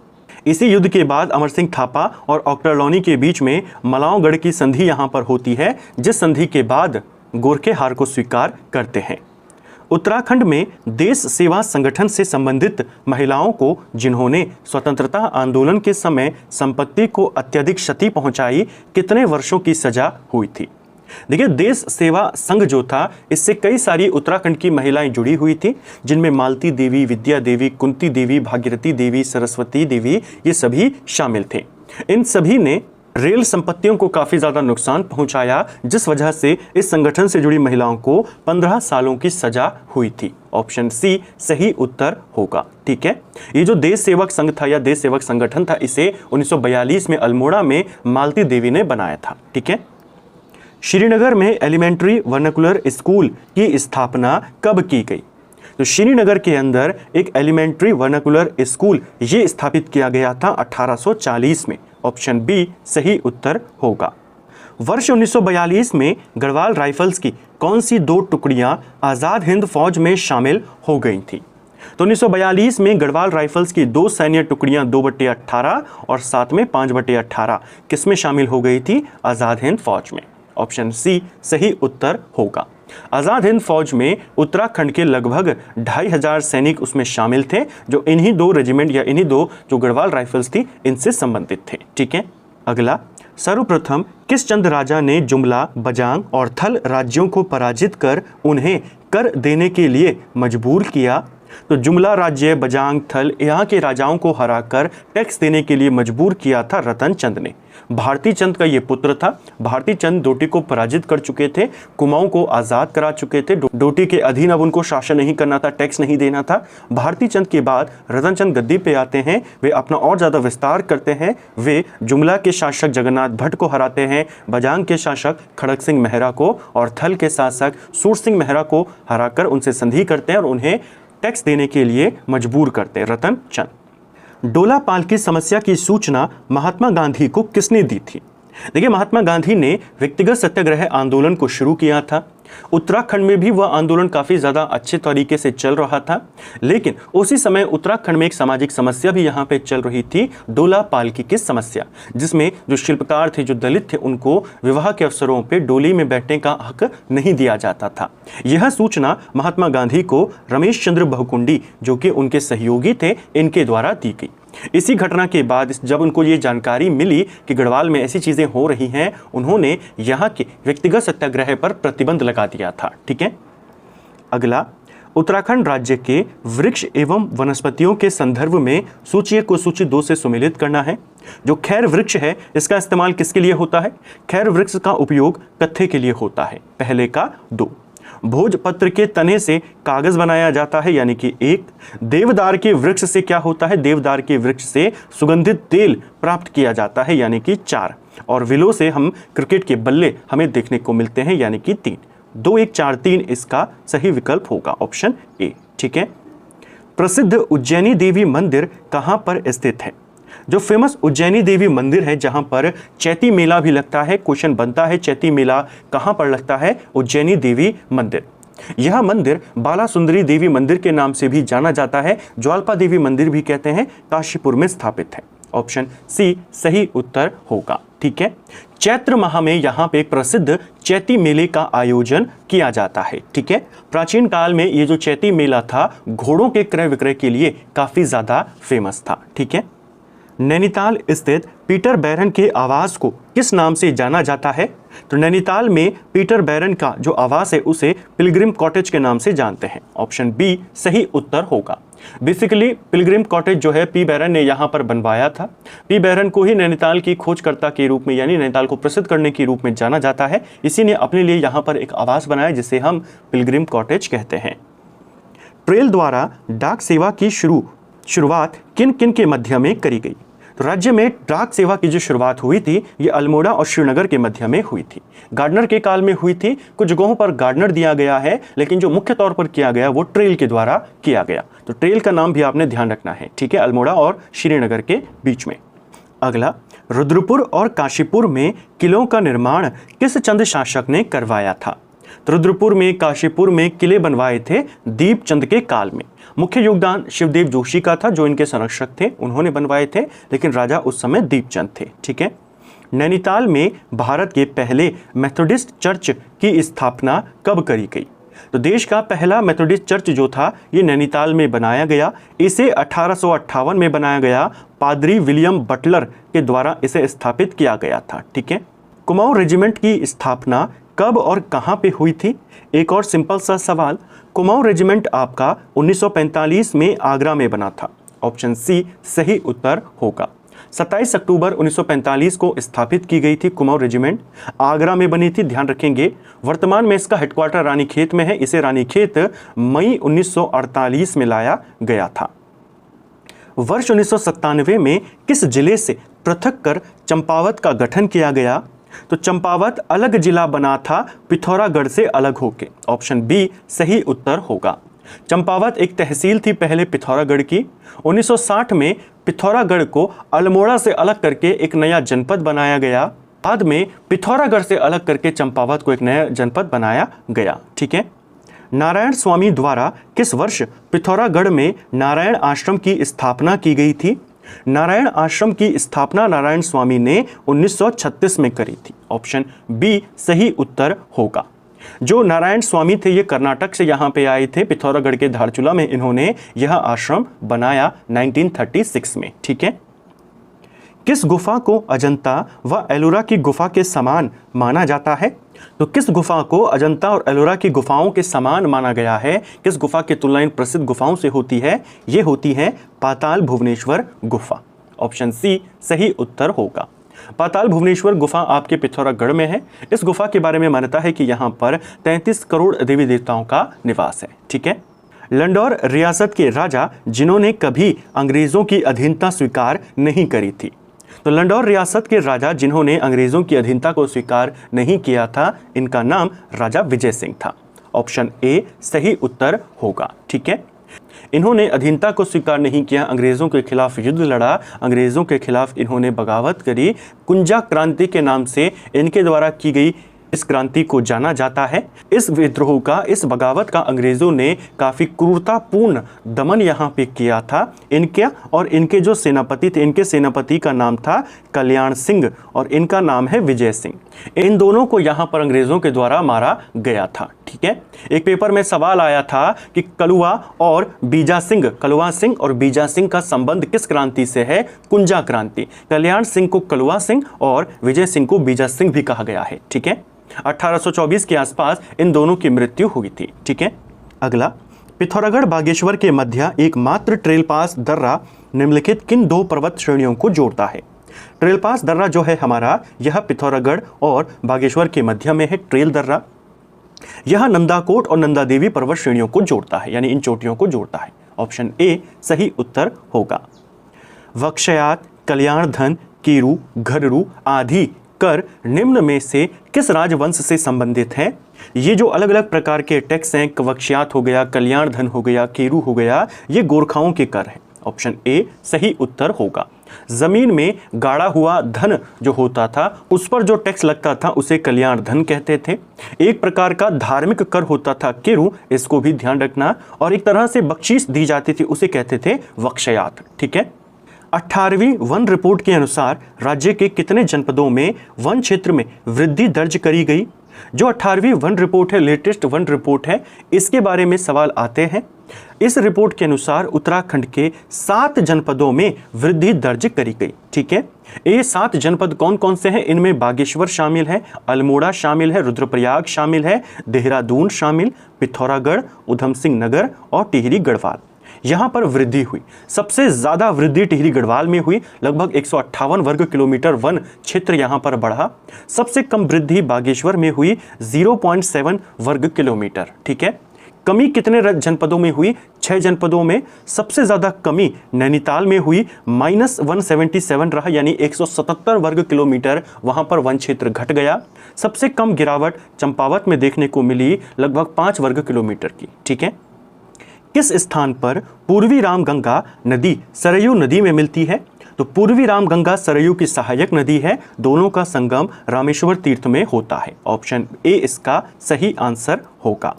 इसी युद्ध के बाद अमर सिंह थापा और ऑक्टर लोनी के बीच में मलाओगढ़ की संधि यहां पर होती है, जिस संधि के बाद गोरखे हार को स्वीकार करते हैं। उत्तराखंड में देश सेवा संगठन से संबंधित महिलाओं को, जिन्होंने स्वतंत्रता आंदोलन के समय संपत्ति को अत्यधिक क्षति पहुंचाई, कितने वर्षों की सजा हुई थी? देखिए देश सेवा संघ जो था, इससे कई सारी उत्तराखंड की महिलाएं जुड़ी हुई थी, जिनमें मालती देवी, विद्या देवी, कुंती देवी, भागीरथी देवी, सरस्वती देवी, ये सभी शामिल थे। इन सभी ने रेल संपत्तियों को काफी ज्यादा नुकसान पहुंचाया, जिस वजह से इस संगठन से जुड़ी महिलाओं को 15 सालों की सजा हुई थी। ऑप्शन सी सही उत्तर होगा। ठीक है, ये जो देश सेवक संघ था या देश सेवक संगठन था, इसे 1942 में अल्मोड़ा में मालती देवी ने बनाया था। ठीक है, श्रीनगर में एलिमेंट्री वर्नाकुलर स्कूल की स्थापना कब की गई? तो श्रीनगर के अंदर एक एलिमेंट्री वर्नाकुलर स्कूल ये स्थापित किया गया था 1840 में। ऑप्शन बी सही उत्तर होगा। वर्ष 1942 में गढ़वाल राइफल्स की कौन सी 2 टुकड़ियां आज़ाद हिंद फौज में शामिल हो गई थी? तो 1942 में गढ़वाल राइफल्स की 2 सैन्य टुकड़ियां 2/18 और साथ में 5/18 किसमें शामिल हो गई थी? आज़ाद हिंद फौज में। ऑप्शन सी सही उत्तर होगा। आज़ाद हिंद फौज में उत्तराखंड के लगभग 2500 सैनिक उसमें शामिल थे, जो इन्हीं 2 रेजिमेंट या इन्हीं 2 जो गढ़वाल राइफल्स थी, इनसे संबंधित थे। ठीक है, अगला, सर्वप्रथम किस चंद राजा ने जुमला, बजांग और थल राज्यों को पराजित कर उन्हें कर देने के लिए मजबूर किया? तो जुमला राज्य, बजांग, थल, यहाँ के राजाओं को हराकर टैक्स देने के लिए मजबूर किया था रतन चंद ने। भारती चंद का ये पुत्र था। भारती चंद डोटी को पराजित कर चुके थे, कुमाऊं को आज़ाद करा चुके थे, डोटी के अधीन अब उनको शासन नहीं करना था, टैक्स नहीं देना था। भारती चंद के बाद रतन चंद गद्दी पे आते हैं, वे अपना और ज़्यादा विस्तार करते हैं। वे जुमला के शासक जगन्नाथ भट्ट को हराते हैं, बजांग के शासक खड़ग सिंह मेहरा को और थल के शासक सूर सिंह मेहरा को हराकर उनसे संधि करते हैं और उन्हें टैक्स देने के लिए मजबूर करते हैं रतन चंद। डोला पाल की समस्या की सूचना महात्मा गांधी को किसने दी थी? देखिए महात्मा गांधी ने व्यक्तिगत सत्याग्रह आंदोलन को शुरू किया था। उत्तराखंड में भी वह आंदोलन काफ़ी ज़्यादा अच्छे तरीके से चल रहा था, लेकिन उसी समय उत्तराखंड में एक सामाजिक समस्या भी यहाँ पे चल रही थी, डोला पालकी की समस्या, जिसमें जो शिल्पकार थे, जो दलित थे, उनको विवाह के अवसरों पे डोली में बैठने का हक नहीं दिया जाता था। यह सूचना महात्मा गांधी को रमेश चंद्र बहुकुंडी, जो कि उनके सहयोगी थे, इनके द्वारा दी गई। इसी घटना के बाद जब उनको ये जानकारी मिली कि गढ़वाल में ऐसी चीज़ें हो रही हैं, उन्होंने यहाँ के व्यक्तिगत सत्याग्रह पर प्रतिबंध लगा दिया था। ठीक है, अगला, उत्तराखंड राज्य के वृक्ष एवं वनस्पतियों के संदर्भ में सूची को सूची 2 से सुमेलित करना है। जो खैर वृक्ष है, इसका इस्तेमाल किसके लिए होता है? खैर वृक्ष का उपयोग कत्थे के लिए होता है। पहले का 2। भोजपत्र के तने से कागज बनाया जाता है, यानी कि 1। देवदार के वृक्ष से क्या होता है? देवदार के वृक्ष से सुगंधित तेल प्राप्त किया जाता है, यानी कि 4। और विलो से हम क्रिकेट के बल्ले हमें देखने को मिलते हैं, यानी कि 3। 2 1 4 3 इसका सही विकल्प होगा, ऑप्शन ए। ठीक है, प्रसिद्ध उज्जैनी देवी मंदिर कहाँ पर स्थित है? जो फेमस उज्जैनी देवी मंदिर है, जहां पर चैती मेला भी लगता है, क्वेश्चन बनता है चैती मेला कहां पर लगता है? उज्जैनी देवी मंदिर। यह मंदिर बाला सुंदरी देवी मंदिर के नाम से भी जाना जाता है, ज्वालपा देवी मंदिर भी कहते हैं, काशीपुर में स्थापित है। ऑप्शन सी सही उत्तर होगा। ठीक है, चैत्र माह में यहाँ पे एक प्रसिद्ध चैती मेले का आयोजन किया जाता है। ठीक है, प्राचीन काल में ये जो चैती मेला था, घोड़ों के क्रय विक्रय के लिए काफी ज्यादा फेमस था। ठीक है, नैनीताल स्थित पीटर बैरन के आवास को किस नाम से जाना जाता है? तो नैनीताल में पीटर बैरन का जो आवास है उसे पिलग्रिम कॉटेज के नाम से जानते हैं। ऑप्शन बी सही उत्तर होगा। बेसिकली पिलग्रिम कॉटेज जो है पी बैरन ने यहाँ पर बनवाया था। पी बैरन को ही नैनीताल की खोजकर्ता के रूप में यानी नैनीताल को प्रसिद्ध करने के रूप में जाना जाता है। इसी ने अपने लिए यहाँ पर एक आवास बनाया जिसे हम पिलग्रिम कॉटेज कहते हैं। ट्रेल द्वारा डाक सेवा की शुरुआत किन किन के मध्य में करी गई? तो राज्य में डाक सेवा की जो शुरुआत हुई थी ये अल्मोड़ा और श्रीनगर के मध्य में हुई थी। गार्डनर के काल में हुई थी। कुछ जगहों पर गार्डनर दिया गया है, लेकिन जो मुख्य तौर पर किया गया वो ट्रेल के द्वारा किया गया। तो ट्रेल का नाम भी आपने ध्यान रखना है, ठीक है, अल्मोड़ा और श्रीनगर के बीच में। अगला, रुद्रपुर और काशीपुर में किलों का निर्माण किस चंद शासक ने करवाया था? तो रुद्रपुर में काशीपुर में किले बनवाए थे दीपचंद के काल में। मुख्य योगदान शिवदेव जोशी का था जो इनके संरक्षक थे, उन्होंने बनवाए थे, लेकिन राजा उस समय दीपचंद थे, ठीक है। नैनीताल में भारत के पहले मेथोडिस्ट चर्च की स्थापना कब करी गई? तो देश का पहला मेथोडिस्ट चर्च जो था ये नैनीताल में बनाया गया। इसे 1858 में बनाया गया। पादरी विलियम बटलर के द्वारा इसे स्थापित किया गया था, ठीक है। कुमाऊं रेजिमेंट की स्थापना कब और कहां पे हुई थी? एक और सिंपल सा सवाल, कुमाऊं रेजिमेंट आपका 1945 में आगरा में बना था। ऑप्शन सी सही उत्तर होगा। 27 अक्टूबर 1945 को स्थापित की गई थी कुमाऊं रेजिमेंट, आगरा में बनी थी, ध्यान रखेंगे। वर्तमान में इसका हेडक्वार्टर रानीखेत में है। इसे रानीखेत मई 1948 में लाया गया था। वर्ष 1997 में किस जिले से पृथक कर चंपावत का गठन किया गया? तो चंपावत अलग जिला बना था पिथौरागढ़ से अलग होके। ऑप्शन बी सही उत्तर होगा। चंपावत एक तहसील थी पहले पिथौरागढ़ की। 1960 में पिथौरागढ़ को अल्मोड़ा से अलग करके एक नया जनपद बनाया गया। बाद में पिथौरागढ़ से अलग करके चंपावत को एक नया जनपद बनाया गया, ठीक है। नारायण स्वामी द्वारा किस वर्ष पिथौरागढ़ में नारायण आश्रम की स्थापना की गई थी? नारायण आश्रम की स्थापना नारायण स्वामी ने 1936 में करी थी। ऑप्शन बी सही उत्तर होगा। जो नारायण स्वामी थे ये कर्नाटक से यहाँ पे आए थे। पिथौरागढ़ के धारचूला में इन्होंने यह आश्रम बनाया 1936 में, ठीक है। किस गुफा को अजंता व एलोरा की गुफा के समान माना जाता है? तो किस गुफा को अजंता और एलोरा की गुफाओं के समान माना गया है? किस गुफा की तुलना इन प्रसिद्ध गुफाओं से होती है? ये होती है पाताल भुवनेश्वर गुफा। ऑप्शन सी सही उत्तर होगा। पाताल भुवनेश्वर गुफा आपके पिथौरागढ़ में है। इस गुफा के बारे में मान्यता है कि यहाँ पर 33 करोड़ देवी देवताओं का निवास है, ठीक है। लंडौर रियासत के राजा जिन्होंने कभी अंग्रेजों की अधीनता स्वीकार नहीं करी थी। तो लंडौर रियासत के राजा जिन्होंने अंग्रेजों की अधीनता को स्वीकार नहीं किया था, इनका नाम राजा विजय सिंह था। ऑप्शन ए सही उत्तर होगा, ठीक है। इन्होंने अधीनता को स्वीकार नहीं किया, अंग्रेजों के खिलाफ युद्ध लड़ा, अंग्रेजों के खिलाफ इन्होंने बगावत करी। कुंजा क्रांति के नाम से इनके द्वारा की गई इस क्रांति को जाना जाता है। इस विद्रोह का, इस बगावत का अंग्रेजों ने काफ़ी क्रूरतापूर्ण दमन यहाँ पे किया था। इनके और इनके जो सेनापति थे, इनके सेनापति का नाम था कल्याण सिंह और इनका नाम है विजय सिंह। इन दोनों को यहाँ पर अंग्रेजों के द्वारा मारा गया था, ठीक है। एक पेपर में सवाल आया था कि कलुआ और बीजा सिंह, कलुआ सिंह और बीजा सिंह का संबंध किस क्रांति से है? कुंजा क्रांति। कल्याण सिंह को कलुआ सिंह और विजय सिंह को बीजा सिंह भी कहा गया है, ठीक है। 1824 के आसपास इन दोनों की मृत्यु हुई थी, ठीक है। अगला, पिथौरागढ़ बागेश्वर के मध्य एकमात्र ट्रेल पास दर्रा निम्नलिखित किन दो पर्वत श्रेणियों को जोड़ता है? ट्रेल पास दर्रा जो है हमारा, यह पिथौरागढ़ और बागेश्वर के मध्य में है। ट्रेल दर्रा यह नंदाकोट और नंदा देवी पर्वत श्रेणियों को जोड़ता है, यानी इन चोटियों को जोड़ता है। ऑप्शन ए सही उत्तर होगा। वक्षयात, कल्याणधन, कीरू, घररू आदि कर निम्न में से किस राजवंश से संबंधित हैं? ये जो अलग अलग प्रकार के टैक्स हैं, वक्षयात हो गया, कल्याण धन हो गया, केरू हो गया, ये गोरखाओं के कर हैं। ऑप्शन ए सही उत्तर होगा। जमीन में गाड़ा हुआ धन जो होता था उस पर जो टैक्स लगता था उसे कल्याण धन कहते थे। एक प्रकार का धार्मिक कर होता था केरू, इसको भी ध्यान रखना, और एक तरह से बख्शीश दी जाती थी उसे कहते थे वक्षयात, ठीक है। 18वीं वन रिपोर्ट के अनुसार राज्य के कितने जनपदों में वन क्षेत्र में वृद्धि दर्ज करी गई? जो 18वीं वन रिपोर्ट है, लेटेस्ट वन रिपोर्ट है, इसके बारे में सवाल आते हैं। इस रिपोर्ट के अनुसार उत्तराखंड के 7 जनपदों में वृद्धि दर्ज करी गई। ठीक है, ये 7 जनपद कौन कौन से हैं? इनमें बागेश्वर शामिल है, अल्मोड़ा शामिल है, रुद्रप्रयाग शामिल है, देहरादून शामिल, पिथौरागढ़, उधम सिंह नगर और टिहरी गढ़वाल। यहाँ पर वृद्धि हुई। सबसे ज़्यादा वृद्धि टिहरी गढ़वाल में हुई, लगभग 158 वर्ग किलोमीटर वन क्षेत्र यहाँ पर बढ़ा। सबसे कम वृद्धि बागेश्वर में हुई, 0.7 वर्ग किलोमीटर। ठीक है, कमी कितने जनपदों में हुई? 6 जनपदों में। सबसे ज़्यादा कमी नैनीताल में हुई, -177 रहा, यानी 177 वर्ग किलोमीटर वहाँ पर वन क्षेत्र घट गया। सबसे कम गिरावट चंपावत में देखने को मिली, लगभग 5 वर्ग किलोमीटर की। ठीक है, किस स्थान पर पूर्वी रामगंगा नदी सरयू नदी में मिलती है? तो पूर्वी रामगंगा सरयू की सहायक नदी है, दोनों का संगम रामेश्वर तीर्थ में होता है। ऑप्शन ए इसका सही आंसर होगा।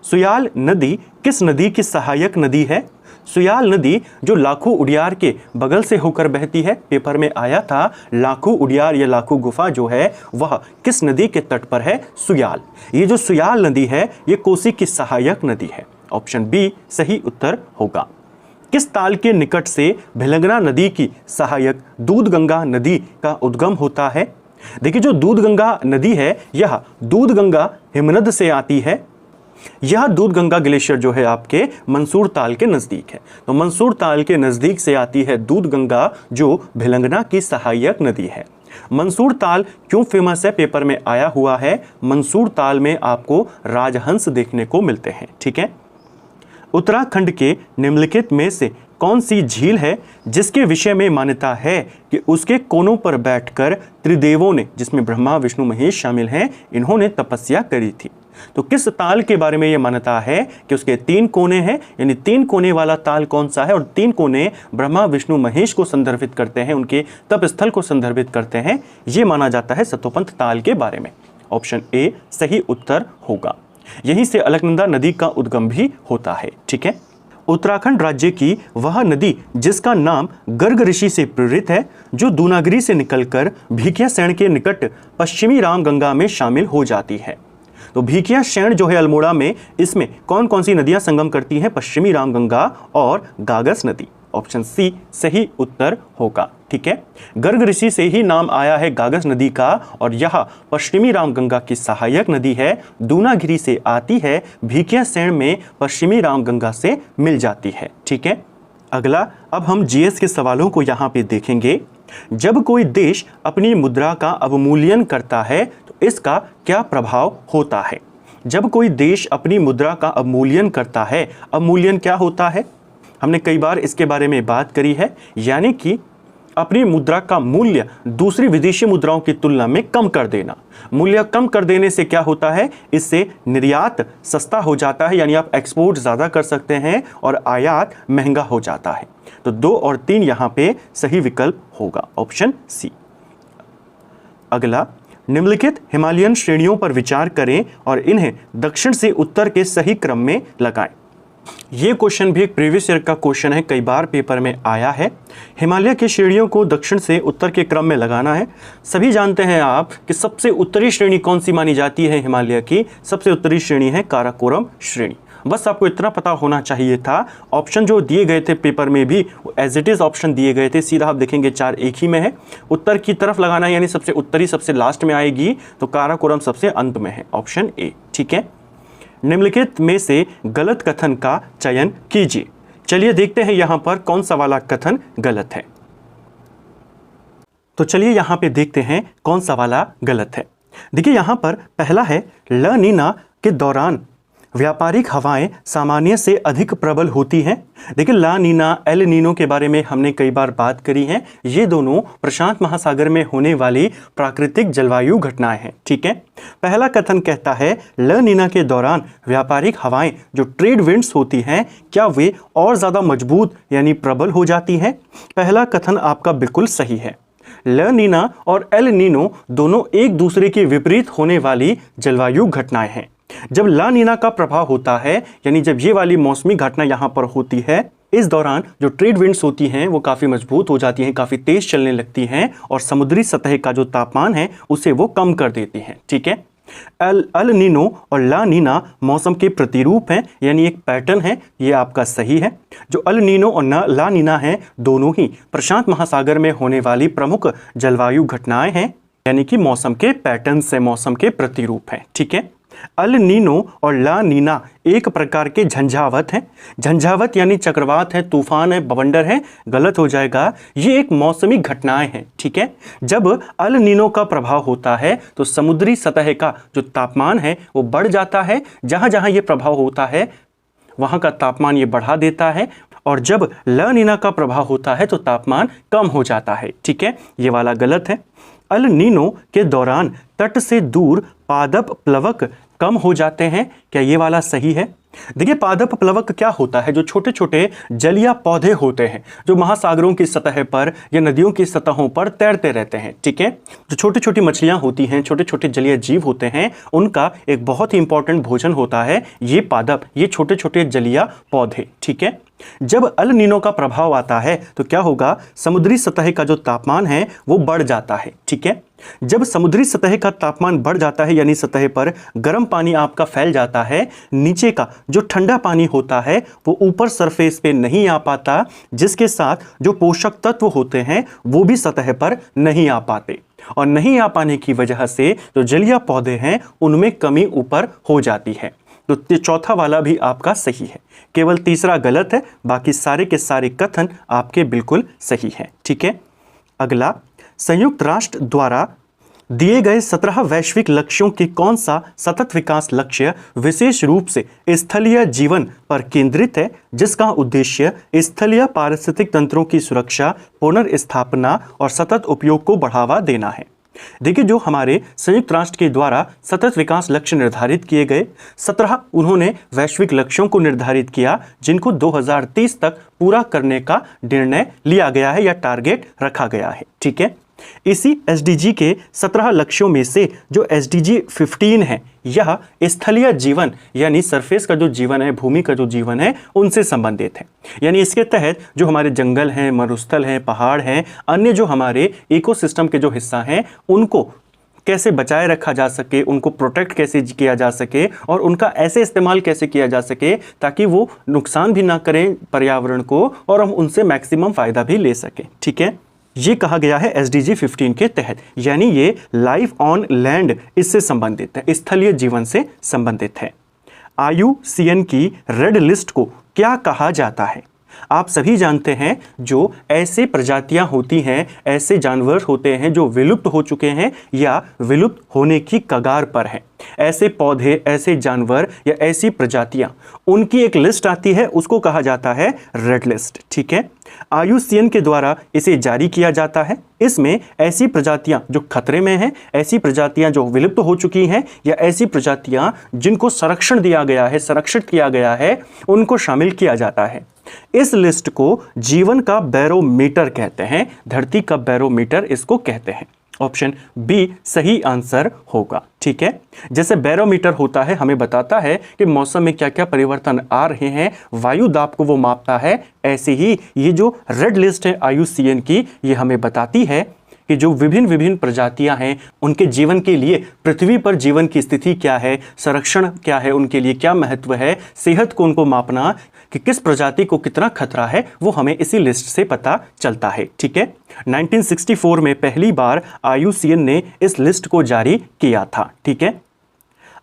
सुयाल नदी किस नदी की सहायक नदी है? सुयाल नदी जो लाखू उडियार के बगल से होकर बहती है, पेपर में आया था, लाखू उडियार या लाखू गुफा जो है वह किस नदी के तट पर है? सुयाल। ये जो सुयाल नदी है ये कोसी की सहायक नदी है। ऑप्शन बी सही उत्तर होगा। किस ताल के निकट से भिलंगना नदी की सहायक दूधगंगा नदी का उद्गम होता है? देखिए, जो दूधगंगा नदी है यह दूधगंगा हिमनद से आती है। यह दूधगंगा ग्लेशियर जो है आपके मंसूर ताल के नज़दीक है। तो मंसूर ताल के नज़दीक से आती है दूधगंगा, जो भिलंगना की सहायक नदी है। मंसूर ताल क्यों फेमस है? पेपर में आया हुआ है। मंसूर ताल में आपको राजहंस देखने को मिलते हैं। ठीक है, उत्तराखंड के निम्नलिखित में से कौन सी झील है जिसके विषय में मान्यता है कि उसके कोनों पर बैठकर त्रिदेवों ने, जिसमें ब्रह्मा विष्णु महेश शामिल हैं, इन्होंने तपस्या करी थी? तो किस ताल के बारे में यह मान्यता है कि उसके 3 कोने हैं? यानी 3 कोने वाला ताल कौन सा है? और 3 कोने ब्रह्मा विष्णु महेश को संदर्भित करते हैं, उनके तप स्थल को संदर्भित करते हैं। ये माना जाता है सतोपंथ ताल के बारे में। ऑप्शन ए सही उत्तर होगा। यहीं से अलकनंदा नदी का उद्गम भी होता है। ठीक है, उत्तराखंड राज्य की वह नदी जिसका नाम गर्ग ऋषि से प्रेरित है, जो दूनागिरी से निकलकर भिकियासैंण के निकट पश्चिमी रामगंगा में शामिल हो जाती है। तो भिकियासैंण जो है अल्मोड़ा में, इसमें कौन कौन सी नदियां संगम करती हैं? पश्चिमी रामगंगा और गागस नदी। ऑप्शन सी सही उत्तर होगा। ठीक है, गर्ग ऋषि से ही नाम आया है गागस नदी का, और यह पश्चिमी रामगंगा की सहायक नदी है। दूनागिरी से आती है, भिकियासैंण में पश्चिमी रामगंगा से मिल जाती है। ठीक है, अगला अब हम जीएस के सवालों को यहाँ पे देखेंगे। जब कोई देश अपनी मुद्रा का अवमूल्यन करता है तो इसका क्या प्रभाव होता है? जब कोई देश अपनी मुद्रा का अवमूल्यन करता है, अवमूल्यन क्या होता है? हमने कई बार इसके बारे में बात करी है, यानी कि अपनी मुद्रा का मूल्य दूसरी विदेशी मुद्राओं की तुलना में कम कर देना। मूल्य कम कर देने से क्या होता है? इससे निर्यात सस्ता हो जाता है, यानी आप एक्सपोर्ट ज़्यादा कर सकते हैं और आयात महंगा हो जाता है। तो 2 और 3 यहाँ पे सही विकल्प होगा। Option C. अगला, निम्नलिखित हिमालयन श्रेणियों पर विचार करें और इन्हें दक्षिण से उत्तर के सही क्रम में लगाएं। ये क्वेश्चन भी एक प्रीवियस ईयर का क्वेश्चन है, कई बार पेपर में आया है। हिमालय की श्रेणियों को दक्षिण से उत्तर के क्रम में लगाना है। सभी जानते हैं आप कि सबसे उत्तरी श्रेणी कौन सी मानी जाती है हिमालय की? सबसे उत्तरी श्रेणी है काराकोरम श्रेणी। बस आपको इतना पता होना चाहिए था। ऑप्शन जो दिए गए थे पेपर में भी एज इट इज़ ऑप्शन दिए गए थे, सीधा आप देखेंगे 4 एक ही में है। उत्तर की तरफ लगाना है, यानी सबसे उत्तरी सबसे लास्ट में आएगी, तो काराकोरम सबसे अंत में है। Option A. ठीक है, निम्नलिखित में से गलत कथन का चयन कीजिए। चलिए देखते हैं यहां पर कौन सा वाला कथन गलत है। तो चलिए यहां पे देखते हैं कौन सा वाला गलत है। देखिए यहां पर पहला है, ला नीना के दौरान व्यापारिक हवाएं सामान्य से अधिक प्रबल होती हैं। देखिए ला नीना, एल नीनो के बारे में हमने कई बार बात करी है। ये दोनों प्रशांत महासागर में होने वाली प्राकृतिक जलवायु घटनाएं हैं। ठीक है, पहला कथन कहता है ला नीना के दौरान व्यापारिक हवाएं जो ट्रेड विंड्स होती हैं, क्या वे और ज़्यादा मजबूत यानी प्रबल हो जाती हैं? पहला कथन आपका बिल्कुल सही है। ला नीना और एल नीनो दोनों एक दूसरे के विपरीत होने वाली जलवायु घटनाएं हैं। जब ला नीना का प्रभाव होता है, यानी जब ये वाली मौसमी घटना यहाँ पर होती है, इस दौरान जो ट्रेड विंड्स होती हैं वो काफ़ी मजबूत हो जाती हैं, काफ़ी तेज चलने लगती हैं और समुद्री सतह का जो तापमान है उसे वो कम कर देती हैं। ठीक है, अल नीनो और ला नीना मौसम के प्रतिरूप हैं, यानी एक पैटर्न है, ये आपका सही है। जो अल नीनो और ला नीना हैं दोनों ही प्रशांत महासागर में होने वाली प्रमुख जलवायु घटनाएं हैं, यानी कि मौसम के पैटर्न से मौसम के प्रतिरूप हैं। ठीक है, अल नीनो और ला नीना एक प्रकार के झंझावत हैं। झंझावत यानी चक्रवात है, तूफान है, बवंडर है, गलत हो जाएगा। ये एक मौसमी घटनाएं हैं। ठीक है, जब अल नीनो का प्रभाव होता है तो समुद्री सतह का जो तापमान है वो बढ़ जाता है। जहां जहां ये प्रभाव होता है वहां का तापमान ये बढ़ा देता है, और जब ला नीना का प्रभाव होता है तो तापमान कम हो जाता है। ठीक है, ये वाला गलत है। अल नीनो के दौरान तट से दूर पादप प्लवक कम हो जाते हैं, क्या ये वाला सही है? देखिए, पादप प्लवक क्या होता है? जो छोटे छोटे जलीय पौधे होते हैं जो महासागरों की सतह पर या नदियों की सतहों पर तैरते रहते हैं। ठीक है, जो छोटी छोटी मछलियां होती हैं, छोटे छोटे जलीय जीव होते हैं, उनका एक बहुत ही इंपॉर्टेंट भोजन होता है ये पादप, ये छोटे छोटे जलीय पौधे। ठीक है, जब अल नीनो का प्रभाव आता है तो क्या होगा? समुद्री सतह का जो तापमान है वो बढ़ जाता है। ठीक है, जब समुद्री सतह का तापमान बढ़ जाता है यानी सतह पर गर्म पानी आपका फैल जाता है, नीचे का जो ठंडा पानी होता है वो ऊपर सरफेस पे नहीं आ पाता, जिसके साथ जो पोषक तत्व होते हैं वो भी सतह पर नहीं आ पाते, और नहीं आ पाने की वजह से जो जलीय पौधे हैं उनमें कमी ऊपर हो जाती है। तो चौथा वाला भी आपका सही है, केवल तीसरा गलत है, बाकी सारे के सारे कथन आपके बिल्कुल सही हैं। ठीक है, अगला, संयुक्त राष्ट्र द्वारा दिए गए 17 वैश्विक लक्ष्यों के कौन सा सतत विकास लक्ष्य विशेष रूप से स्थलीय जीवन पर केंद्रित है, जिसका उद्देश्य स्थलीय पारिस्थितिक तंत्रों की सुरक्षा, पुनर्स्थापना और सतत उपयोग को बढ़ावा देना है? देखिए, जो हमारे संयुक्त राष्ट्र के द्वारा सतत विकास लक्ष्य निर्धारित किए गए, 17 उन्होंने वैश्विक लक्ष्यों को निर्धारित किया जिनको 2030 तक पूरा करने का निर्णय लिया गया है या टारगेट रखा गया है। ठीक है, इसी एसडीजी के 17 लक्ष्यों में से जो एसडीजी 15 है यह स्थलीय जीवन यानी सरफेस का जो जीवन है, भूमि का जो जीवन है, उनसे संबंधित है। यानी इसके तहत जो हमारे जंगल हैं, मरुस्थल हैं, पहाड़ हैं, अन्य जो हमारे इकोसिस्टम के जो हिस्सा हैं उनको कैसे बचाए रखा जा सके, उनको प्रोटेक्ट कैसे किया जा सके और उनका ऐसे इस्तेमाल कैसे किया जा सके ताकि वो नुकसान भी ना करें पर्यावरण को और हम उनसे मैक्सिमम फ़ायदा भी ले सकें। ठीक है, ये कहा गया है एसडीजी 15 के तहत, यानी ये लाइफ ऑन लैंड इससे संबंधित है, स्थलीय जीवन से संबंधित है। IUCN की रेड लिस्ट को क्या कहा जाता है? आप सभी जानते हैं जो ऐसे प्रजातियां होती हैं, ऐसे जानवर होते हैं जो विलुप्त हो चुके हैं या विलुप्त होने की कगार पर हैं, ऐसे पौधे, ऐसे जानवर या ऐसी प्रजातियां, उनकी एक लिस्ट आती है, उसको कहा जाता है रेड लिस्ट। ठीक है, IUCN के द्वारा इसे जारी किया जाता है। इसमें ऐसी प्रजातियां जो खतरे में हैं, ऐसी प्रजातियां जो विलुप्त हो चुकी हैं या ऐसी प्रजातियां जिनको संरक्षण दिया गया है, संरक्षित किया गया है, उनको शामिल किया जाता है। इस लिस्ट को जीवन का बैरोमीटर कहते हैं, धरती का बैरोमीटर इसको कहते हैं। ऑप्शन बी सही आंसर होगा। ठीक है, जैसे बैरोमीटर होता है, हमें बताता है कि मौसम में क्या क्या परिवर्तन आ रहे हैं, वायु दाब को वो मापता है, ऐसे ही ये जो रेड लिस्ट है IUCN की, ये हमें बताती है कि जो विभिन्न विभिन्न प्रजातियां हैं उनके जीवन के लिए पृथ्वी पर जीवन की स्थिति क्या है, संरक्षण क्या है, उनके लिए क्या महत्व है, सेहत को उनको मापना कि किस प्रजाति को कितना खतरा है, वो हमें इसी लिस्ट से पता चलता है। ठीक है, 1964 में पहली बार IUCN ने इस लिस्ट को जारी किया था। ठीक है,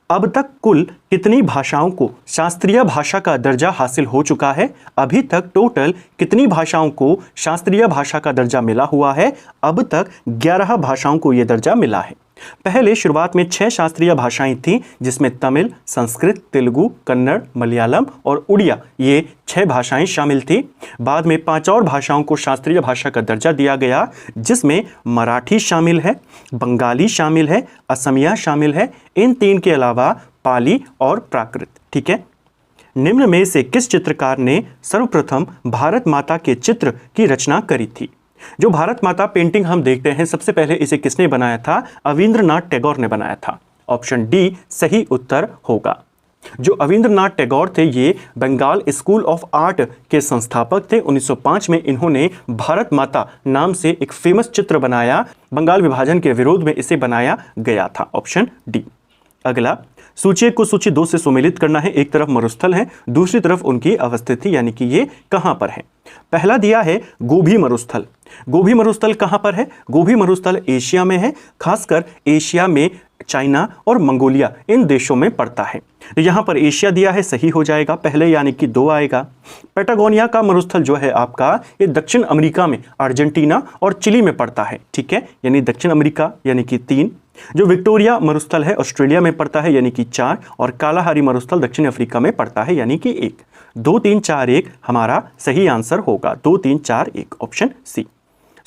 अब तक कुल कितनी भाषाओं को शास्त्रीय भाषा का दर्जा हासिल हो चुका है? अभी तक टोटल कितनी भाषाओं को शास्त्रीय भाषा का दर्जा मिला हुआ है? अब तक 11 भाषाओं को यह दर्जा मिला है। पहले शुरुआत में 6 शास्त्रीय भाषाएं थीं, जिसमें तमिल, संस्कृत, तेलुगु, कन्नड़, मलयालम और उड़िया, ये 6 भाषाएं शामिल थी। बाद में 5 और भाषाओं को शास्त्रीय भाषा का दर्जा दिया गया, जिसमें मराठी शामिल है, बंगाली शामिल है, असमिया शामिल है, इन 3 के अलावा पाली और प्राकृत। ठीक है, निम्न में से किस चित्रकार ने सर्वप्रथम भारत माता के चित्र की रचना करी थी? जो भारत माता पेंटिंग हम देखते हैं, सबसे पहले इसे किसने बनाया था? अविंद्रनाथ टैगोर ने बनाया था। ऑप्शन डी सही उत्तर होगा। जो अविंद्रनाथ टैगोर थे ये बंगाल स्कूल ऑफ आर्ट के संस्थापक थे। 1905 में इन्होंने भारत माता नाम से एक फेमस चित्र बनाया, बंगाल विभाजन के विरोध में इसे बनाया गया था। Option D. अगला, सूची को सूची 2 से सुमेलित करना है। एक तरफ मरुस्थल है, दूसरी तरफ उनकी अवस्थिति यानी कि ये कहां पर है। पहला दिया है गोभी मरुस्थल। गोभी मरुस्थल कहां पर है? गोभी मरुस्थल एशिया में है, खासकर एशिया में चाइना और मंगोलिया इन देशों में पड़ता है। तो यहां पर एशिया दिया है, सही हो जाएगा पहले यानी कि 2 आएगा। पैटागोनिया का मरुस्थल जो है आपका, ये दक्षिण अमेरिका में अर्जेंटीना और चिली में पड़ता है, ठीक है, यानी दक्षिण अमेरिका यानी कि 3। जो विक्टोरिया मरुस्थल है ऑस्ट्रेलिया में पड़ता है यानी कि 4, और कालाहारी मरुस्थल दक्षिण अफ्रीका में पड़ता है यानी कि 1। 2 3 4 1 हमारा सही आंसर होगा। 2 3 4 1 ऑप्शन सी।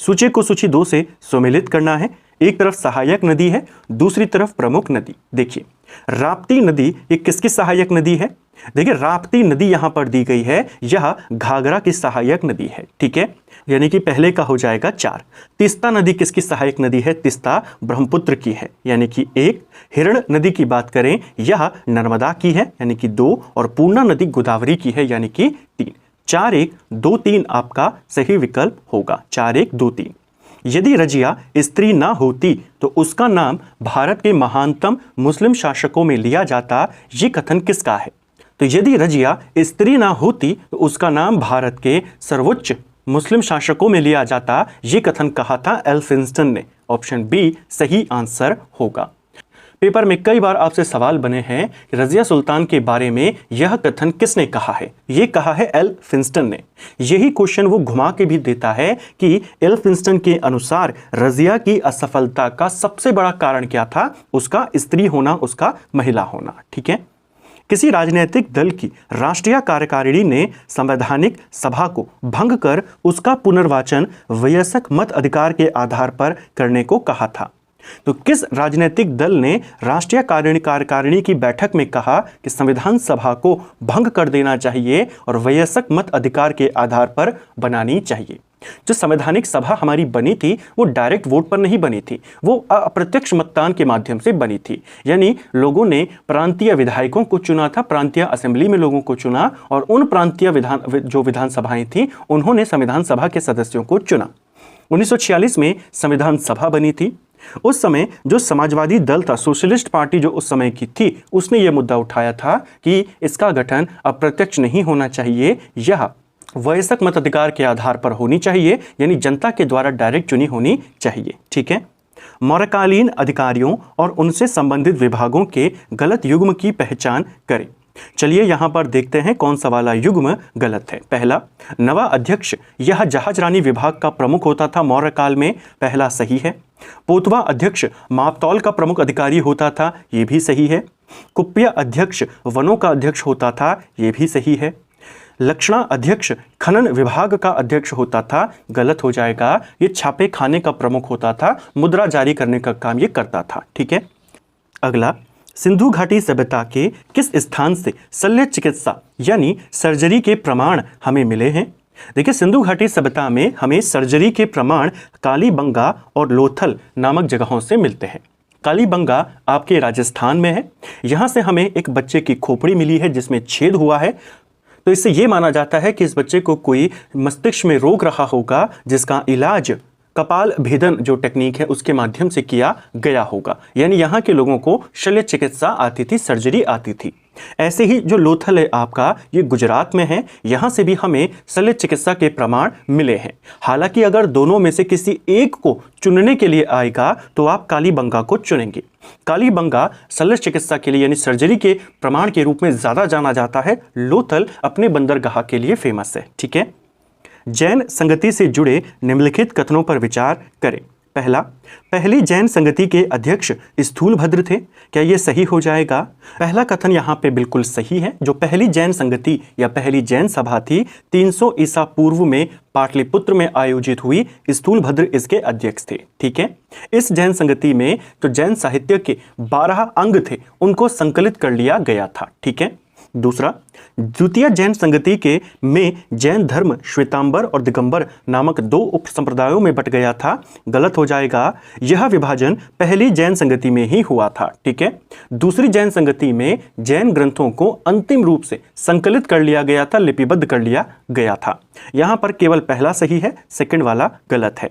सूची को सूची 2 से सुमेलित करना है। एक तरफ सहायक नदी है, दूसरी तरफ प्रमुख नदी। देखिए राप्ती नदी ये किसकी सहायक नदी है? देखिए राप्ती नदी यहां पर दी गई है, यह घाघरा की सहायक नदी है, ठीक है, यानी कि पहले का हो जाएगा 4। तीस्ता नदी किसकी सहायक नदी है? तीस्ता ब्रह्मपुत्र की है यानी कि 1। हिरण नदी की बात करें, यह नर्मदा की है यानी कि 2, और पूर्णा नदी गोदावरी की है यानी कि 3। 4 1 2 3 आपका सही विकल्प होगा। 4 1 2 3। यदि रजिया स्त्री ना होती तो उसका नाम भारत के महानतम मुस्लिम शासकों में लिया जाता, ये कथन किसका है? तो यदि रजिया स्त्री ना होती तो उसका नाम भारत के सर्वोच्च मुस्लिम शासकों में लिया जाता, ये कथन कहा था एल्फिंस्टन ने। ऑप्शन बी सही आंसर होगा। पेपर में कई बार आपसे सवाल बने हैं कि रजिया सुल्तान के बारे में यह कथन किसने कहा है? ये कहा है एल्फिंस्टन ने। यही क्वेश्चन वो घुमा के भी देता है कि एल्फिंस्टन के अनुसार रजिया की असफलता का सबसे बड़ा कारण क्या था? उसका स्त्री होना, उसका महिला होना, ठीक है। किसी राजनीतिक दल की राष्ट्रीय कार्यकारिणी ने संवैधानिक सभा को भंग कर उसका पुनर्वाचन वयस्क मत अधिकार के आधार पर करने को कहा था। तो किस राजनीतिक दल ने राष्ट्रीय कार्यकारिणी की बैठक में कहा कि संविधान सभा को भंग कर देना चाहिए और वयस्क मत अधिकार के आधार पर बनानी चाहिए? जो संवैधानिक सभा हमारी बनी थी वो डायरेक्ट वोट पर नहीं बनी थी, वो अप्रत्यक्ष मतदान के माध्यम से बनी थी। यानी लोगों ने प्रांतीय विधायकों को चुना था, प्रांतीय असेंबली में लोगों को चुना, और उन प्रांतीय विधानसभाएं थी उन्होंने संविधान सभा के सदस्यों को चुना। 1946 में संविधान सभा बनी थी। उस समय जो समाजवादी दल था, सोशलिस्ट पार्टी जो उस समय की थी, उसने यह मुद्दा उठाया था कि इसका गठन अप्रत्यक्ष नहीं होना चाहिए, यह वयस्क मताधिकार के आधार पर होनी चाहिए, यानी जनता के द्वारा डायरेक्ट चुनी होनी चाहिए, ठीक है। मौर्यकालीन अधिकारियों और उनसे संबंधित विभागों के गलत युग्म की पहचान करें। चलिए यहां पर देखते हैं कौन सा वाला युग्म गलत है। पहला, नवा अध्यक्ष यह जहाजरानी विभाग का प्रमुख होता था मौर्य काल में, पहला सही है। पोतवा अध्यक्ष मापतौल का प्रमुख अधिकारी होता था, यह भी सही है। कुप्य अध्यक्ष वनों का अध्यक्ष होता था, यह भी सही है। लक्षणा अध्यक्ष खनन विभाग का अध्यक्ष होता था, गलत हो जाएगा। ये छापे खाने का प्रमुख होता था, मुद्रा जारी करने का काम ये करता था, ठीक है। अगला, सिंधु घाटी सभ्यता के किस स्थान से शल्य चिकित्सा यानी सर्जरी के प्रमाण हमें मिले हैं? देखिए सिंधु घाटी सभ्यता में हमें सर्जरी के प्रमाण कालीबंगा और लोथल नामक जगहों से मिलते हैं। कालीबंगा आपके राजस्थान में है। यहाँ से हमें एक बच्चे की खोपड़ी मिली है जिसमें छेद हुआ है, तो इससे यह माना जाता है कि इस बच्चे को कोई मस्तिष्क में रोग रहा होगा जिसका इलाज कपाल भेदन जो टेक्निक है उसके माध्यम से किया गया होगा। यानी यहाँ के लोगों को शल्य चिकित्सा आती थी, सर्जरी आती थी। ऐसे ही जो लोथल है आपका, ये गुजरात में है, यहाँ से भी हमें शल्य चिकित्सा के प्रमाण मिले हैं। हालांकि अगर दोनों में से किसी एक को चुनने के लिए आएगा तो आप कालीबंगा को चुनेंगे। कालीबंगा शल्य चिकित्सा के लिए यानी सर्जरी के प्रमाण के रूप में ज़्यादा जाना जाता है, लोथल अपने बंदरगाह के लिए फेमस है, ठीक है। जैन संगति से जुड़े निम्नलिखित कथनों पर विचार करें। पहला, पहली जैन संगति के अध्यक्ष स्थूलभद्र थे, क्या यह सही हो जाएगा? पहला कथन यहाँ पे बिल्कुल सही है। जो पहली जैन संगति या पहली जैन सभा थी 300 ईसा पूर्व में पाटलिपुत्र में आयोजित हुई, स्थूलभद्र इसके अध्यक्ष थे, ठीक है। इस जैन संगति में तो जैन साहित्य के 12 अंग थे, उनको संकलित कर लिया गया था, ठीक है। दूसरा, द्वितीय जैन संगति के में जैन धर्म श्वेतांबर और दिगंबर नामक 2 उप संप्रदायों में बट गया था, गलत हो जाएगा। यह विभाजन पहली जैन संगति में ही हुआ था, ठीक है। दूसरी जैन संगति में जैन ग्रंथों को अंतिम रूप से संकलित कर लिया गया था, लिपिबद्ध कर लिया गया था। यहां पर केवल पहला सही है, सेकंड वाला गलत है।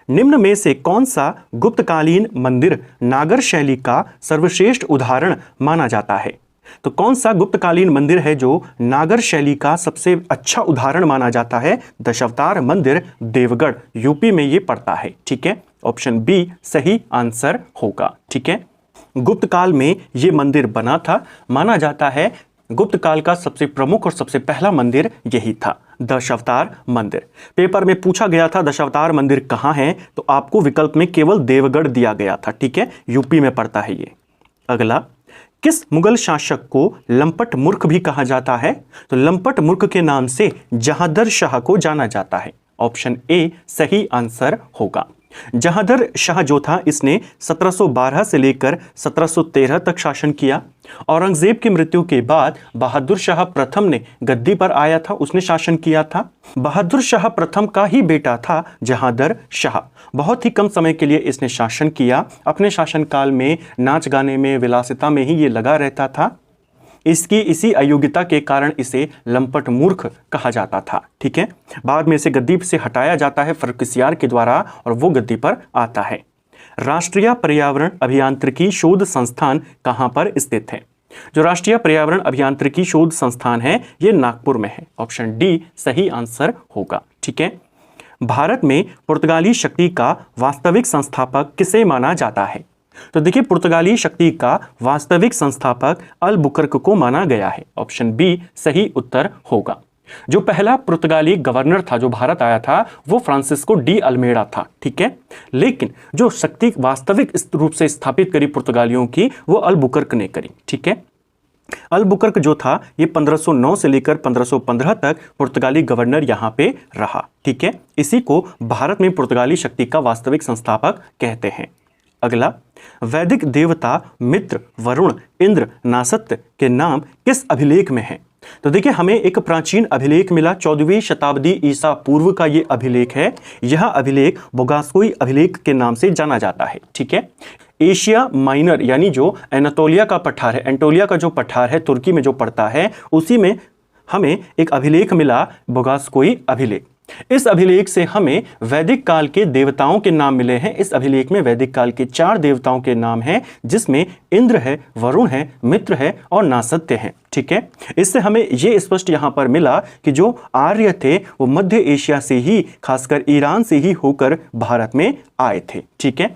निम्न में से कौन सा गुप्तकालीन मंदिर नागर शैली का सर्वश्रेष्ठ उदाहरण माना जाता है? तो कौन सा गुप्तकालीन मंदिर है जो नागर शैली का सबसे अच्छा उदाहरण माना जाता है? दशावतार मंदिर देवगढ़, यूपी में ये पड़ता है। ठीक है, ऑप्शन बी सही आंसर होगा। ठीक है, गुप्त काल में ये मंदिर बना था। माना जाता है गुप्त काल का सबसे प्रमुख और सबसे पहला मंदिर यही था, दशावतार मंदिर। पेपर में पूछा गया था दशावतार मंदिर कहाँ है, तो आपको विकल्प में केवल देवगढ़ दिया गया था। ठीक है, यूपी में पड़ता है ये। अगला, किस मुगल शासक को लंपट मूर्ख भी कहा जाता है? तो लंपट मूर्ख के नाम से जहांदर शाह को जाना जाता है। ऑप्शन ए सही आंसर होगा। जहांदर शाह जो था, इसने 1712 से लेकर 1713 तक शासन किया। औरंगजेब की मृत्यु के बाद बहादुर शाह प्रथम ने गद्दी पर आया था, उसने शासन किया था। बहादुर शाह प्रथम का ही बेटा था जहांदर शाह। बहुत ही कम समय के लिए इसने शासन किया। अपने शासनकाल में नाच गाने में, विलासिता में ही ये लगा रहता था। इसकी इसी अयोग्यता के कारण इसे लंपट मूर्ख कहा जाता था। ठीक है, बाद में इसे गद्दी से हटाया जाता है फर्रुखसियार के द्वारा और वो गद्दी पर आता है। राष्ट्रीय पर्यावरण अभियांत्रिकी शोध संस्थान कहाँ पर स्थित है? जो राष्ट्रीय पर्यावरण अभियांत्रिकी शोध संस्थान है ये नागपुर में है। ऑप्शन डी सही आंसर होगा। ठीक है, भारत में पुर्तगाली शक्ति का वास्तविक संस्थापक किसे माना जाता है? तो देखिए, पुर्तगाली शक्ति का वास्तविक संस्थापक अलबुकर्क को माना गया है। ऑप्शन बी सही उत्तर होगा। जो पहला पुर्तगाली गवर्नर था जो भारत आया था वो फ्रांसिस्को डी अल्मेडा था। ठीक है, लेकिन जो शक्ति वास्तविक रूप से स्थापित करी पुर्तगालियों की वो अलबुकर्क ने करी। ठीक है, अलबुकर्क जो था ये 1509 से लेकर 1515 तक पुर्तगाली गवर्नर यहाँ पे रहा। ठीक है, इसी को भारत में पुर्तगाली शक्ति का वास्तविक संस्थापक कहते हैं। अगला, वैदिक देवता मित्र, वरुण, इंद्र, नासत्य के नाम किस अभिलेख में है? तो देखिए, हमें एक प्राचीन अभिलेख मिला, 14वीं शताब्दी ईसा पूर्व का ये अभिलेख है। यह अभिलेख बोगासकोई अभिलेख के नाम से जाना जाता है। ठीक है, एशिया माइनर यानी जो एनातोलिया का पठार है, एंटोलिया का जो पठार है तुर्की में जो पड़ता है, उसी में हमें एक अभिलेख मिला, बोगासकोई अभिलेख। इस अभिलेख से हमें वैदिक काल के देवताओं के नाम मिले हैं। इस अभिलेख में वैदिक काल के 4 देवताओं के नाम हैं, जिसमें इंद्र है, वरुण है, मित्र है और नासत्य है। ठीक है, इससे हमें यह स्पष्ट यहां पर मिला कि जो आर्य थे वो मध्य एशिया से ही, खासकर ईरान से ही होकर भारत में आए थे। ठीक है,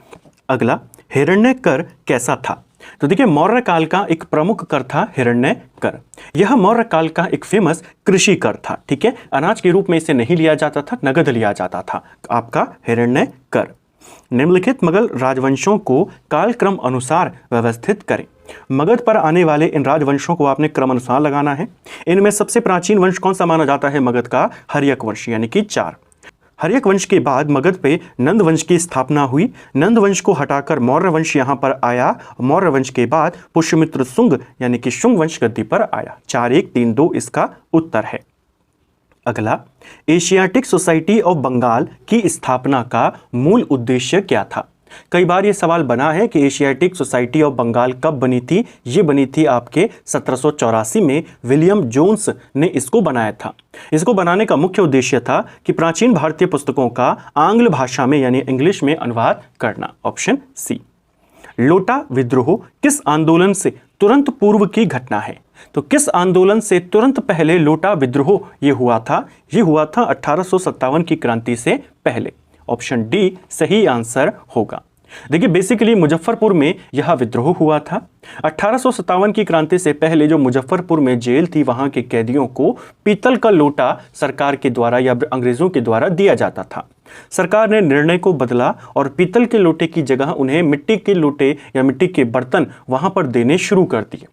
अगला, हिरण्यकर कैसा था? तो देखिए, मौर्य काल का एक प्रमुख कर था हिरण्यकर। यह मौर्य काल का एक फेमस कृषि कर था। ठीक है, अनाज के रूप में इसे नहीं लिया जाता था, नगद लिया जाता था आपका हिरण्यकर। निम्नलिखित मुगल राजवंशों को कालक्रम अनुसार व्यवस्थित करें। मगध पर आने वाले इन राजवंशों को आपने क्रम अनुसार लगाना है। इनमें सबसे प्राचीन वंश कौन सा माना जाता है मगध का? हर्यक वंश, यानी कि 4। हर्यक वंश के बाद मगध पे नंद वंश की स्थापना हुई। नंद वंश को हटाकर मौर्य वंश यहाँ पर आया। मौर्य वंश के बाद पुष्यमित्र शुंग यानी कि शुंग वंश गद्दी पर आया। 4 1 3 2 इसका उत्तर है। अगला, एशियाटिक सोसाइटी ऑफ बंगाल की स्थापना का मूल उद्देश्य क्या था? कई बार ये सवाल बना है कि एशियाटिक सोसाइटी ऑफ बंगाल कब बनी थी। ये बनी थी आपके 1784 में। विलियम जोन्स ने इसको बनाया था। इसको बनाने का मुख्य उद्देश्य था कि प्राचीन भारतीय पुस्तकों का आंग्ल भाषा में यानी इंग्लिश में अनुवाद करना। Option C. लोटा विद्रोह किस आंदोलन से तुरंत पूर्व की घटना है? तो किस आंदोलन से तुरंत पहले लोटा विद्रोह ये हुआ था? ये हुआ था 1857 की क्रांति से पहले। ऑप्शन डी सही आंसर होगा। देखिए, बेसिकली मुजफ्फरपुर में यह विद्रोह हुआ था। 1857 की क्रांति से पहले जो मुजफ्फरपुर में जेल थी, वहां के कैदियों को पीतल का लोटा सरकार के द्वारा या अंग्रेजों के द्वारा दिया जाता था। सरकार ने निर्णय को बदला और पीतल के लोटे की जगह उन्हें मिट्टी के लोटे या मिट्टी के बर्तन वहां पर देने शुरू कर दिए,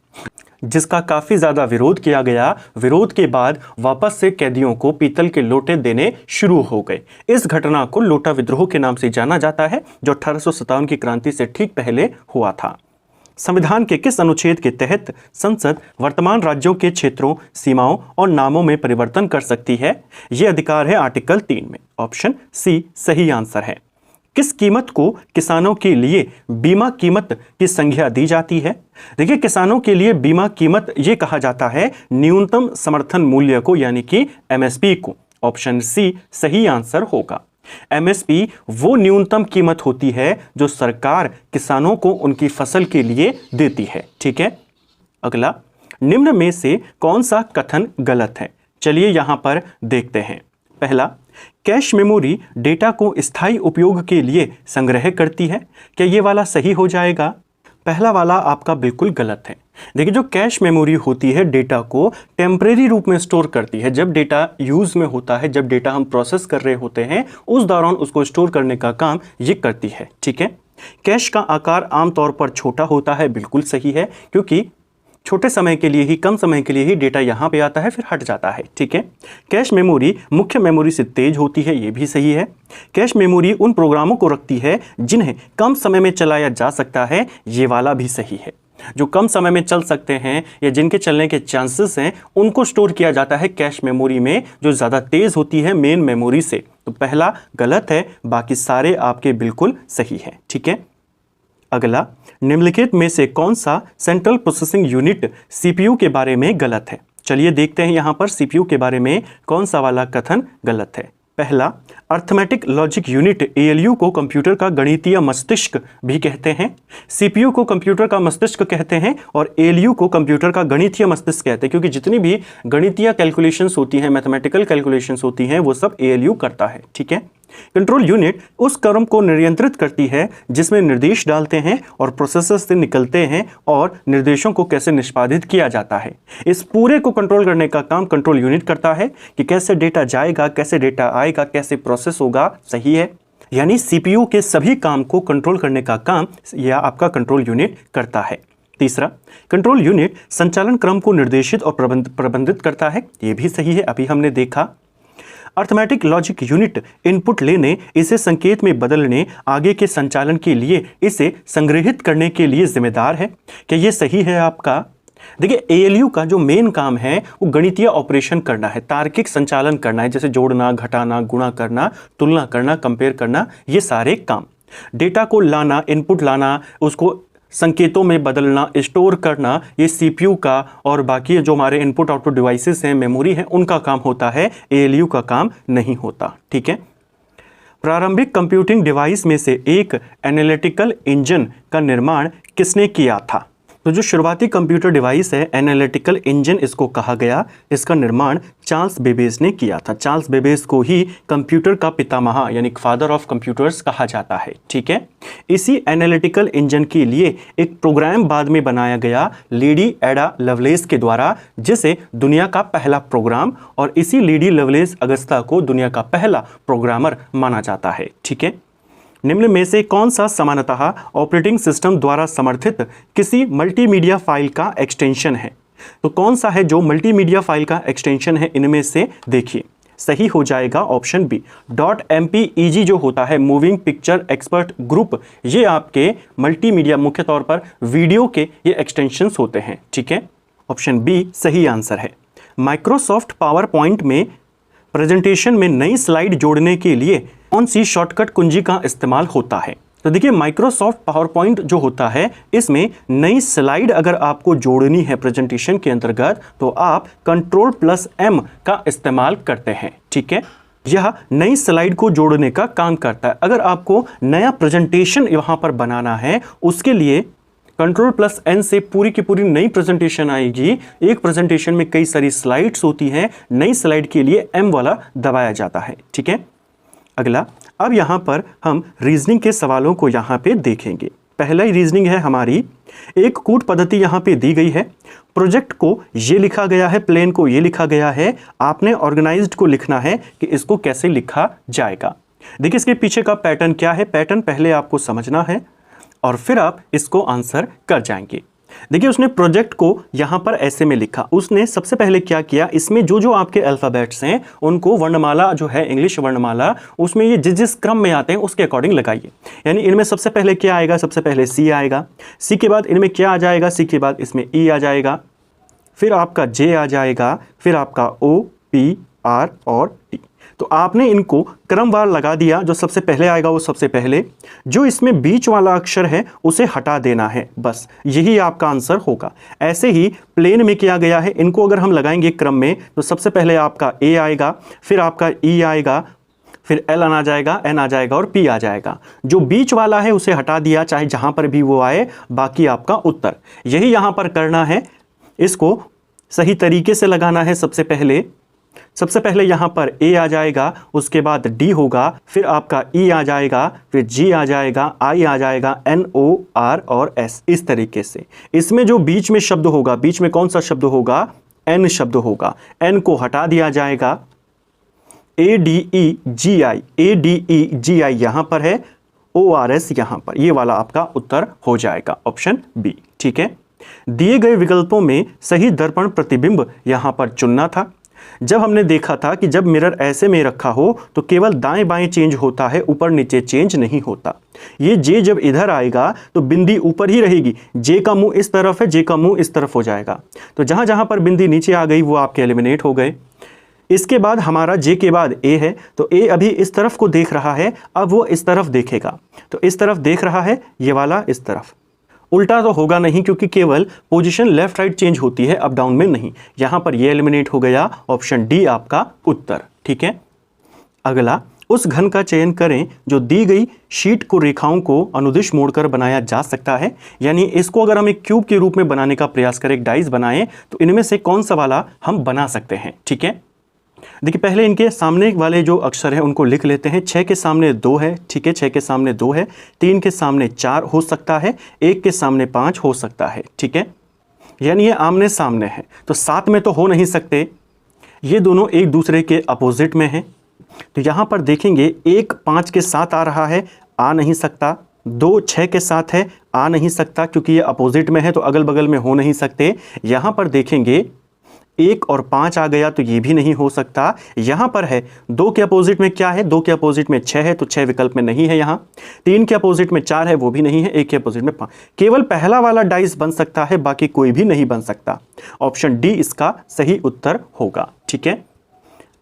जिसका काफी ज्यादा विरोध किया गया। विरोध के बाद वापस से कैदियों को पीतल के लोटे देने शुरू हो गए। इस घटना को लोटा विद्रोह के नाम से जाना जाता है, जो 1857 की क्रांति से ठीक पहले हुआ था। संविधान के किस अनुच्छेद के तहत संसद वर्तमान राज्यों के क्षेत्रों, सीमाओं और नामों में परिवर्तन कर सकती है? यह अधिकार है आर्टिकल 3 में। ऑप्शन सी सही आंसर है। किस कीमत को किसानों के लिए बीमा कीमत की संज्ञा दी जाती है? देखिए, किसानों के लिए बीमा कीमत ये कहा जाता है न्यूनतम समर्थन मूल्य को, यानी कि एमएसपी को। ऑप्शन सी सही आंसर होगा। एमएसपी वो न्यूनतम कीमत होती है जो सरकार किसानों को उनकी फसल के लिए देती है। ठीक है, अगला, निम्न में से कौन सा कथन गलत है? चलिए यहां पर देखते हैं। पहला, कैश मेमोरी डेटा को स्थायी उपयोग के लिए संग्रह करती है। क्या ये वाला सही हो जाएगा? पहला वाला आपका बिल्कुल गलत है। देखिए, जो कैश मेमोरी होती है डेटा को टेम्परेरी रूप में स्टोर करती है। जब डेटा यूज में होता है, जब डेटा हम प्रोसेस कर रहे होते हैं, उस दौरान उसको स्टोर करने का काम ये करती है। ठीक है, कैश का आकार आमतौर पर छोटा होता है, बिल्कुल सही है, क्योंकि छोटे समय के लिए ही, कम समय के लिए ही डेटा यहाँ पे आता है, फिर हट जाता है। ठीक है, कैश मेमोरी मुख्य मेमोरी से तेज होती है, ये भी सही है। कैश मेमोरी उन प्रोग्रामों को रखती है जिन्हें कम समय में चलाया जा सकता है, ये वाला भी सही है। जो कम समय में चल सकते हैं या जिनके चलने के चांसेस हैं, उनको स्टोर किया जाता है कैश मेमोरी में, जो ज़्यादा तेज़ होती है मेन मेमोरी से। तो पहला गलत है, बाकी सारे आपके बिल्कुल सही हैं। ठीक है, अगला, निम्नलिखित में से कौन सा सेंट्रल प्रोसेसिंग यूनिट सीपीयू के बारे में गलत है? चलिए देखते हैं यहाँ पर सीपीयू के बारे में कौन सा वाला कथन गलत है। पहला, अर्थमेटिक लॉजिक यूनिट एएलयू को कंप्यूटर का गणितीय मस्तिष्क भी कहते हैं। सीपीयू को कंप्यूटर का मस्तिष्क कहते हैं और एएलयू को कंप्यूटर का गणितीय मस्तिष्क कहते हैं, क्योंकि जितनी भी गणितीय कैलकुलेशंस होती हैं, मैथमेटिकल कैलकुलेशंस होती हैं, वो सब एएलयू करता है। ठीक है, कंट्रोल यूनिट उस क्रम को नियंत्रित करती है जिसमें निर्देश डालते हैं और प्रोसेसर से निकलते हैं और निर्देशों को कैसे निष्पादित किया जाता है। इस पूरे को कंट्रोल करने का काम कंट्रोल यूनिट करता है कि कैसे डेटा जाएगा, कैसे डेटा आएगा, कैसे प्रोसेस होगा। सही है, यानी सीपीयू के सभी काम को कंट्रोल करने का काम यह आपका कंट्रोल यूनिट करता है। तीसरा, कंट्रोल यूनिट संचालन क्रम को निर्देशित और प्रबंधित करता है, यह भी सही है, अभी हमने देखा। अर्थमेटिक लॉजिक यूनिट इनपुट लेने, इसे संकेत में बदलने, आगे के संचालन के लिए इसे संग्रहित करने के लिए जिम्मेदार है। क्या ये सही है आपका? देखिए, एएलयू का जो मेन काम है वो गणितीय ऑपरेशन करना है, तार्किक संचालन करना है, जैसे जोड़ना, घटाना, गुणा करना, तुलना करना, कंपेयर करना, ये सारे काम। डेटा को लाना, इनपुट लाना, उसको संकेतों में बदलना, स्टोर करना, ये सीपीयू का और बाकी जो हमारे इनपुट आउटपुट डिवाइसेस हैं, मेमोरी है, उनका काम होता है, एएलयू का काम नहीं होता। ठीक है, प्रारंभिक कंप्यूटिंग डिवाइस में से एक एनालिटिकल इंजन का निर्माण किसने किया था? तो जो शुरुआती कंप्यूटर डिवाइस है, एनालिटिकल इंजन इसको कहा गया, इसका निर्माण चार्ल्स बेबेज ने किया था। चार्ल्स बेबेज को ही कंप्यूटर का पितामह यानी फादर ऑफ कंप्यूटर्स कहा जाता है। ठीक है, इसी एनालिटिकल इंजन के लिए एक प्रोग्राम बाद में बनाया गया लेडी एडा लवलेस के द्वारा, जिसे दुनिया का पहला प्रोग्राम, और इसी लेडी लवलेस अगस्ता को दुनिया का पहला प्रोग्रामर माना जाता है। ठीक है, निम्न में से कौन सा सामान्यतः ऑपरेटिंग सिस्टम द्वारा समर्थित किसी मल्टीमीडिया फाइल का एक्सटेंशन है? तो कौन सा है जो मल्टीमीडिया फाइल का एक्सटेंशन है? इनमें से देखिए, सही हो जाएगा ऑप्शन बी। .mpeg जो होता है, मूविंग पिक्चर एक्सपर्ट ग्रुप, ये आपके मल्टीमीडिया, मुख्य तौर पर वीडियो के ये एक्सटेंशंस होते हैं। ठीक है, ऑप्शन बी सही आंसर है। माइक्रोसॉफ्ट पावर पॉइंट में प्रेजेंटेशन में नई स्लाइड जोड़ने के लिए कौन सी शॉर्टकट कुंजी का इस्तेमाल होता है? तो देखिए, माइक्रोसॉफ्ट पावर पॉइंट जो होता है, इसमें नई स्लाइड अगर आपको जोड़नी है प्रेजेंटेशन के अंतर्गत, तो आप Ctrl+M का इस्तेमाल करते हैं। ठीक है, यह नई स्लाइड को जोड़ने का काम करता है। अगर आपको नया प्रेजेंटेशन यहाँ पर बनाना है, उसके लिए Ctrl+N से पूरी की पूरी नई प्रेजेंटेशन आएगी। एक प्रेजेंटेशन में कई सारी स्लाइड्स होती हैं, नई स्लाइड के लिए M वाला दबाया जाता है। ठीक है, अगला, अब यहाँ पर हम रीजनिंग के सवालों को यहाँ पे देखेंगे। पहला ही रीजनिंग है हमारी, एक कूट पद्धति यहाँ पे दी गई है। प्रोजेक्ट को ये लिखा गया है, प्लेन को ये लिखा गया है, आपने ऑर्गेनाइज्ड को लिखना है कि इसको कैसे लिखा जाएगा। देखिए, इसके पीछे का पैटर्न क्या है, पैटर्न पहले आपको समझना है और फिर आप इसको आंसर कर जाएंगे। देखिए, उसने प्रोजेक्ट को यहाँ पर ऐसे में लिखा। उसने सबसे पहले क्या किया, इसमें जो जो आपके अल्फ़ाबेट्स हैं उनको वर्णमाला जो है, इंग्लिश वर्णमाला, उसमें ये जिस जिस क्रम में आते हैं उसके अकॉर्डिंग लगाइए। यानी इनमें सबसे पहले क्या आएगा, सबसे पहले सी आएगा, सी के बाद इनमें क्या आ जाएगा, सी के बाद इसमें ई आ जाएगा, फिर आपका जे आ जाएगा, फिर आपका ओ, पी, आर और टी। तो आपने इनको क्रमवार लगा दिया, जो सबसे पहले आएगा वो सबसे पहले, जो इसमें बीच वाला अक्षर है उसे हटा देना है, बस यही आपका आंसर होगा। ऐसे ही प्लेन में किया गया है, इनको अगर हम लगाएंगे क्रम में, तो सबसे पहले आपका ए आएगा, फिर आपका ई आएगा, फिर L आ जाएगा, N आ जाएगा और P आ जाएगा। जो बीच वाला है उसे हटा दिया, चाहे जहां पर भी वो आए, बाकी आपका उत्तर। यही यहां पर करना है, इसको सही तरीके से लगाना है। सबसे पहले यहां पर A आ जाएगा, उसके बाद D होगा, फिर आपका E आ जाएगा, फिर G आ जाएगा, I आ जाएगा, N, O, R और S। इस तरीके से इसमें जो बीच में शब्द होगा, बीच में कौन सा शब्द होगा? N शब्द होगा। N को हटा दिया जाएगा, ADEGI, ADEGI यहां पर है, ORS यहां पर, ये वाला आपका उत्तर हो जाएगा ऑप्शन बी। ठीक है, दिए गए विकल्पों में सही दर्पण प्रतिबिंब यहां पर चुनना था। जब हमने देखा था कि जब मिरर ऐसे में रखा हो तो केवल दाएं बाएं चेंज होता है, ऊपर नीचे चेंज नहीं होता। ये जे जब इधर आएगा तो बिंदी ऊपर ही रहेगी, जे का मुंह इस तरफ है, जे का मुंह इस तरफ हो जाएगा। तो जहां जहां पर बिंदी नीचे आ गई वो आपके एलिमिनेट हो गए। इसके बाद हमारा जे के बाद ए है, तो ए अभी इस तरफ को देख रहा है, अब वो इस तरफ देखेगा। तो इस तरफ देख रहा है, ये वाला इस तरफ। उल्टा तो होगा नहीं, क्योंकि केवल पोजीशन लेफ्ट राइट चेंज होती है, अप डाउन में नहीं। यहां पर ये एलिमिनेट हो गया, ऑप्शन डी आपका उत्तर। ठीक है, अगला, उस घन का चयन करें जो दी गई शीट को रेखाओं को अनुदिश मोड़कर बनाया जा सकता है। यानी इसको अगर हम एक क्यूब के रूप में बनाने का प्रयास करें, एक डाइस बनाएं, तो इनमें से कौन सा वाला हम बना सकते हैं। ठीक है, देखिए पहले इनके सामने वाले जो अक्षर हैं उनको लिख लेते हैं। 6 के सामने 2 है, ठीक है, 6 के सामने 2 है, 3 के सामने 4 हो सकता है, 1 के सामने 5 हो सकता है। ठीक है, यानी ये आमने सामने है, तो 7 में तो हो नहीं सकते, ये दोनों एक दूसरे के अपोजिट में हैं। तो यहाँ पर देखेंगे 1 5 के साथ आ रहा है, आ नहीं सकता। 2 6 के साथ है, आ नहीं सकता, क्योंकि ये अपोजिट में है तो अगल बगल में हो नहीं सकते। यहाँ पर देखेंगे 1 और 5 आ गया, तो ये भी नहीं हो सकता। यहाँ पर है 2 के अपोजिट में क्या है, 2 के अपोजिट में 6 है, तो 6 विकल्प में नहीं है। यहाँ 3 के अपोजिट में 4 है, वो भी नहीं है। 1 के अपोजिट में 5, केवल पहला वाला डाइस बन सकता है, बाकी कोई भी नहीं बन सकता। ऑप्शन डी इसका सही उत्तर होगा। ठीक है,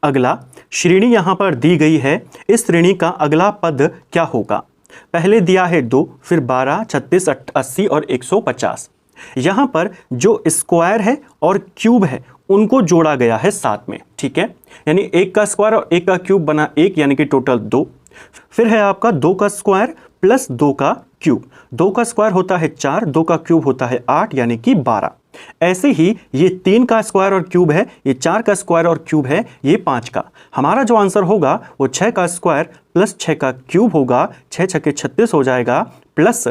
अगला, श्रेणी यहाँ पर दी गई है, इस श्रेणी का अगला पद क्या होगा? पहले दिया है 2, फिर 12, 36, 80 और 150। यहाँ पर जो स्क्वायर है और क्यूब है उनको जोड़ा गया है साथ में। ठीक है, यानी 1 का स्क्वायर और 1 का क्यूब बना 1, यानी कि टोटल 2। फिर है आपका 2 का स्क्वायर प्लस 2 का क्यूब। 2 का स्क्वायर होता है 4, 2 का क्यूब होता है 8, यानी कि 12। ऐसे ही ये 3 का स्क्वायर और क्यूब है, ये 4 का स्क्वायर और क्यूब है, ये 5 का। हमारा जो आंसर होगा वो 6 का स्क्वायर प्लस 6 का क्यूब होगा। 6 छक्के 36 हो जाएगा, प्लस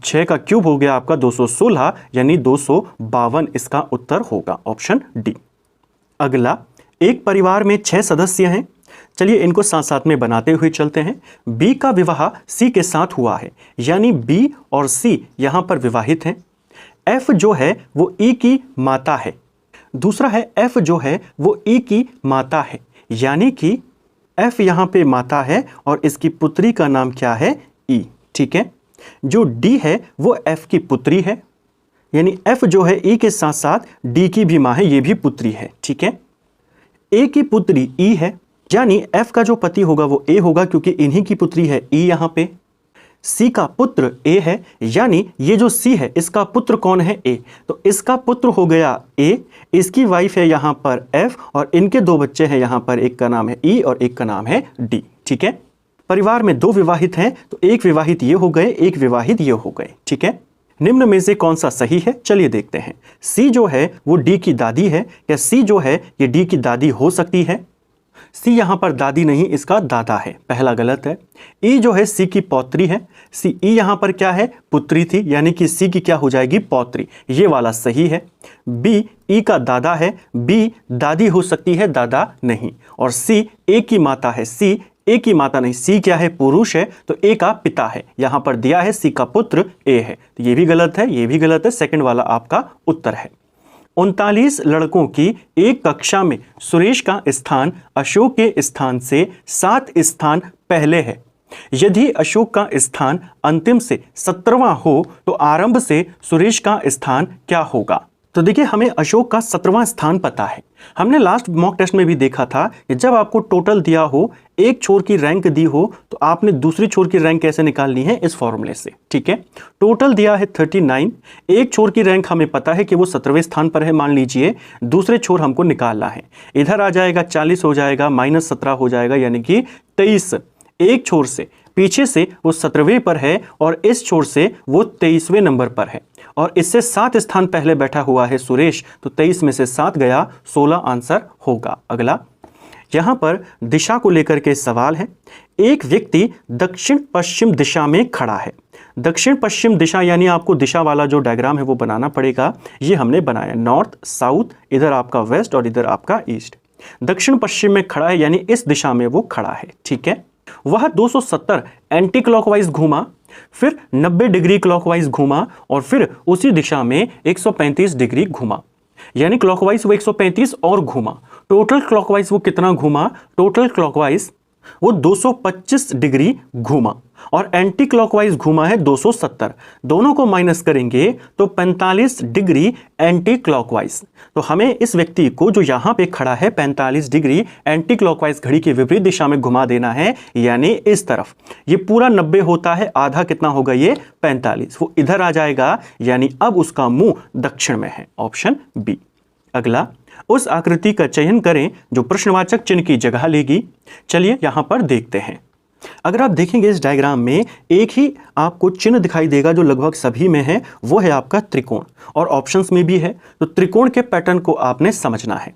6 का क्यूब हो गया आपका 216, यानी 252 इसका उत्तर होगा, ऑप्शन डी। अगला, एक परिवार में 6 सदस्य हैं। चलिए इनको साथ साथ में बनाते हुए चलते हैं। बी का विवाह सी के साथ हुआ है, यानी बी और सी यहां पर विवाहित हैं। एफ जो है वो ई की माता है। दूसरा है एफ जो है वो ई की माता है, यानी कि एफ यहां पे माता है और इसकी पुत्री का नाम क्या है? ई। ठीक है, जो डी है वो एफ की पुत्री है, यानी एफ जो है ई के साथ साथ डी की भी मां है, ये भी पुत्री है। ठीक है, ए की पुत्री ई है, यानी एफ का जो पति होगा वो ए होगा, क्योंकि इन्हीं की पुत्री है ई यहां पे। सी का पुत्र ए है, यानी ये जो सी है इसका पुत्र कौन है? ए। तो इसका पुत्र हो गया ए, इसकी वाइफ है यहां पर एफ, और इनके 2 बच्चे हैं यहां पर, एक का नाम है ई और एक का नाम है डी। ठीक है, परिवार में 2 विवाहित हैं, तो एक विवाहित ये हो गए, एक विवाहित ये हो गए। ठीक है, निम्न में से कौन सा सही है? चलिए देखते हैं। सी जो है वो डी की दादी है, क्या सी जो है ये डी की दादी हो सकती है? सी यहां पर दादी नहीं, इसका दादा है, पहला गलत है। ई जो है सी की पौत्री है, सी ई यहां पर क्या है? पुत्री थी, यानी कि सी की क्या हो जाएगी? पौत्री, ये वाला सही है। बी ई का दादा है, बी दादी हो सकती है, दादा नहीं। और सी ए की माता है, सी ए की माता नहीं, सी क्या है? पुरुष है, तो ए का पिता है। यहां पर दिया है सी का पुत्र ए है, तो ये भी गलत है, ये भी गलत है। सेकंड वाला आपका उत्तर है। 39 लड़कों की एक कक्षा में सुरेश का स्थान अशोक के स्थान से 7 स्थान पहले है। यदि अशोक का स्थान अंतिम से 17वां हो तो आरंभ से सुरेश का स्थान क्या होगा? तो देखिए हमें अशोक का 17वां स्थान पता है। हमने लास्ट मॉक टेस्ट में भी देखा था कि जब आपको टोटल दिया हो, एक छोर की रैंक दी हो, तो आपने दूसरी छोर की रैंक कैसे निकालनी है, इस फॉर्मूले से। ठीक है, टोटल दिया है 39, एक छोर की रैंक हमें पता है कि वो 17वें स्थान पर है, मान लीजिए दूसरे छोर हमको निकालना है। इधर आ जाएगा 40 हो जाएगा, -17 हो जाएगा, यानी कि 23। एक छोर से पीछे से वो 17वें पर है और इस छोर से वो 23वें नंबर पर है, और इससे 7 स्थान पहले बैठा हुआ है सुरेश, तो 23 में से 7 गया, 16 आंसर होगा। अगला, यहां पर दिशा को लेकर के सवाल है। एक व्यक्ति दक्षिण पश्चिम दिशा में खड़ा है। दक्षिण पश्चिम दिशा यानी आपको दिशा वाला जो डायग्राम है वो बनाना पड़ेगा। ये हमने बनाया, नॉर्थ साउथ, इधर आपका वेस्ट और इधर आपका ईस्ट। दक्षिण पश्चिम में खड़ा है यानी इस दिशा में वो खड़ा है। ठीक है, वह 270 एंटी क्लॉकवाइज घूमा, फिर 90 डिग्री क्लॉकवाइज घूमा और फिर उसी दिशा में 135 डिग्री घूमा, यानी क्लॉकवाइज वो 135 और घूमा। टोटल क्लॉकवाइज वो कितना घूमा, टोटल क्लॉकवाइज वो 225 डिग्री घूमा और एंटी क्लॉकवाइज घूमा है 270। दोनों को माइनस करेंगे तो 45 डिग्री एंटी क्लॉकवाइज। तो हमें इस व्यक्ति को जो यहां पे खड़ा है 45 डिग्री एंटी क्लॉकवाइज घड़ी की विपरीत दिशा में घुमा देना है, यानी इस तरफ। ये पूरा 90 होता है, आधा कितना होगा, ये 45, वो इधर आ जाएगा, यानी अब उसका मुंह दक्षिण में है, ऑप्शन बी। अगला, उस आकृति का चयन करें जो प्रश्नवाचक चिन्ह की जगह लेगी। चलिए यहां पर देखते हैं। अगर आप देखेंगे इस डायग्राम में एक ही आपको चिन्ह दिखाई देगा जो लगभग सभी में है, वो है आपका त्रिकोण, और ऑप्शंस में भी है। तो त्रिकोण के पैटर्न को आपने समझना है।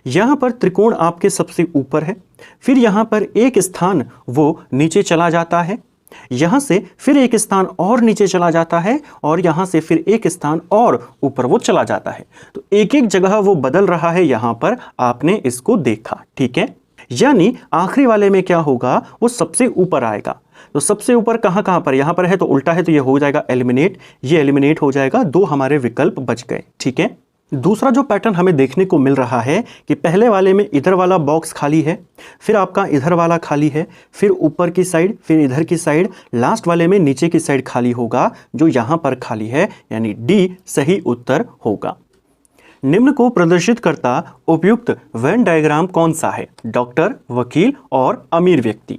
यहां पर त्रिकोण आपके सबसे ऊपर है, फिर यहां पर एक स्थान वो नीचे चला जाता है, यहां से फिर एक स्थान और नीचे चला जाता है, और यहां से फिर एक स्थान और ऊपर वो चला जाता है। तो एक एक जगह वो बदल रहा है, यहां पर आपने इसको देखा। ठीक है, यानी आखिरी वाले में क्या होगा, वो सबसे ऊपर आएगा। तो सबसे ऊपर कहां कहां पर, यहां पर है तो उल्टा है, तो ये हो जाएगा एलिमिनेट, ये एलिमिनेट हो जाएगा, 2 हमारे विकल्प बच गए। ठीक है, दूसरा जो पैटर्न हमें देखने को मिल रहा है कि पहले वाले में इधर वाला बॉक्स खाली है, फिर आपका इधर वाला खाली है, फिर ऊपर की साइड, फिर इधर की साइड, लास्ट वाले में नीचे की साइड खाली होगा, जो यहां पर खाली है, यानी डी सही उत्तर होगा। निम्न को प्रदर्शित करता उपयुक्त वेन डायग्राम कौन सा है, डॉक्टर, वकील और अमीर व्यक्ति।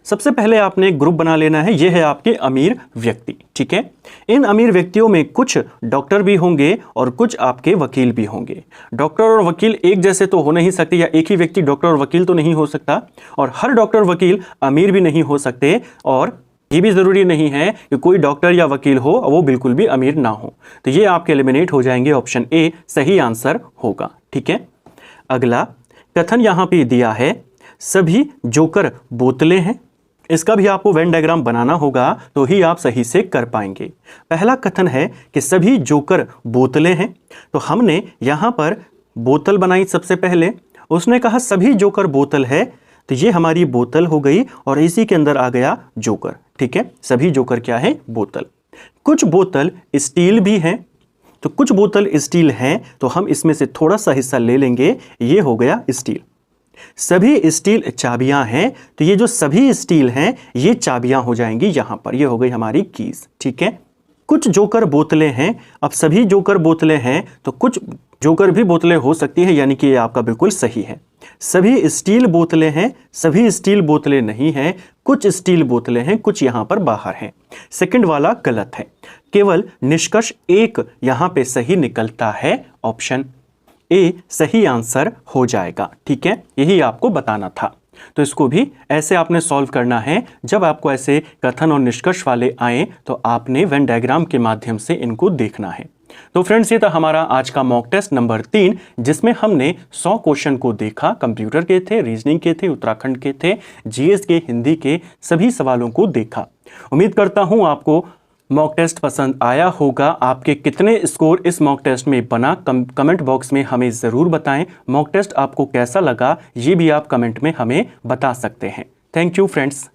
सबसे पहले आपने ग्रुप बना लेना है, यह है आपके अमीर व्यक्ति। ठीक है, इन अमीर व्यक्तियों में कुछ डॉक्टर भी होंगे और कुछ आपके वकील भी होंगे। डॉक्टर और वकील एक जैसे तो हो नहीं सकते, या एक ही व्यक्ति डॉक्टर और वकील तो नहीं हो सकता, और हर डॉक्टर वकील अमीर भी नहीं हो सकते, और ये भी जरूरी नहीं है कि कोई डॉक्टर या वकील हो वो बिल्कुल भी अमीर ना हो। तो ये आपके एलिमिनेट हो जाएंगे, ऑप्शन ए सही आंसर होगा। ठीक है, अगला कथन यहां पे दिया है, सभी जोकर बोतलें हैं। इसका भी आपको वेन डायग्राम बनाना होगा, तो ही आप सही से कर पाएंगे। पहला कथन है कि सभी जोकर बोतलें हैं, तो हमने यहां पर बोतल बनाई सबसे पहले, उसने कहा सभी जोकर बोतल है, तो ये हमारी बोतल हो गई और इसी के अंदर आ गया जोकर। ठीक है, सभी जोकर क्या है, बोतल। कुछ बोतल स्टील भी हैं, तो कुछ बोतल स्टील हैं, तो हम इसमें से थोड़ा सा हिस्सा ले लेंगे, ये हो गया स्टील। सभी स्टील चाबियां हैं, तो ये जो सभी स्टील हैं ये चाबियां हो जाएंगी यहां पर, ये हो गई हमारी कीज। ठीक है, कुछ जोकर बोतलें हैं, अब सभी जोकर बोतलें हैं तो कुछ जोकर भी बोतलें हो सकती हैं, यानी कि ये आपका बिल्कुल सही है। सभी स्टील बोतलें हैं, सभी स्टील बोतलें नहीं हैं, कुछ स्टील बोतलें हैं, कुछ यहां पर बाहर हैं। सेकंड वाला गलत है, केवल निष्कर्ष एक यहां पे सही निकलता है, ऑप्शन ए सही आंसर हो जाएगा। ठीक है, यही आपको बताना था। तो इसको भी ऐसे आपने सॉल्व करना है। जब आपको ऐसे कथन और निष्कर्ष वाले आए तो आपने वेन डायग्राम के माध्यम से इनको देखना है। तो फ्रेंड्स, ये था हमारा आज का मॉक टेस्ट नंबर 3, जिसमें हमने 100 क्वेश्चन को देखा। कंप्यूटर के थे, रीजनिंग के थे, उत्तराखंड के थे, जीएस के, हिंदी के सभी सवालों को देखा। उम्मीद करता हूं आपको मॉक टेस्ट पसंद आया होगा। आपके कितने स्कोर इस मॉक टेस्ट में बना, कमेंट बॉक्स में हमें ज़रूर बताएं। मॉक टेस्ट आपको कैसा लगा ये भी आप कमेंट में हमें बता सकते हैं। Thank you friends.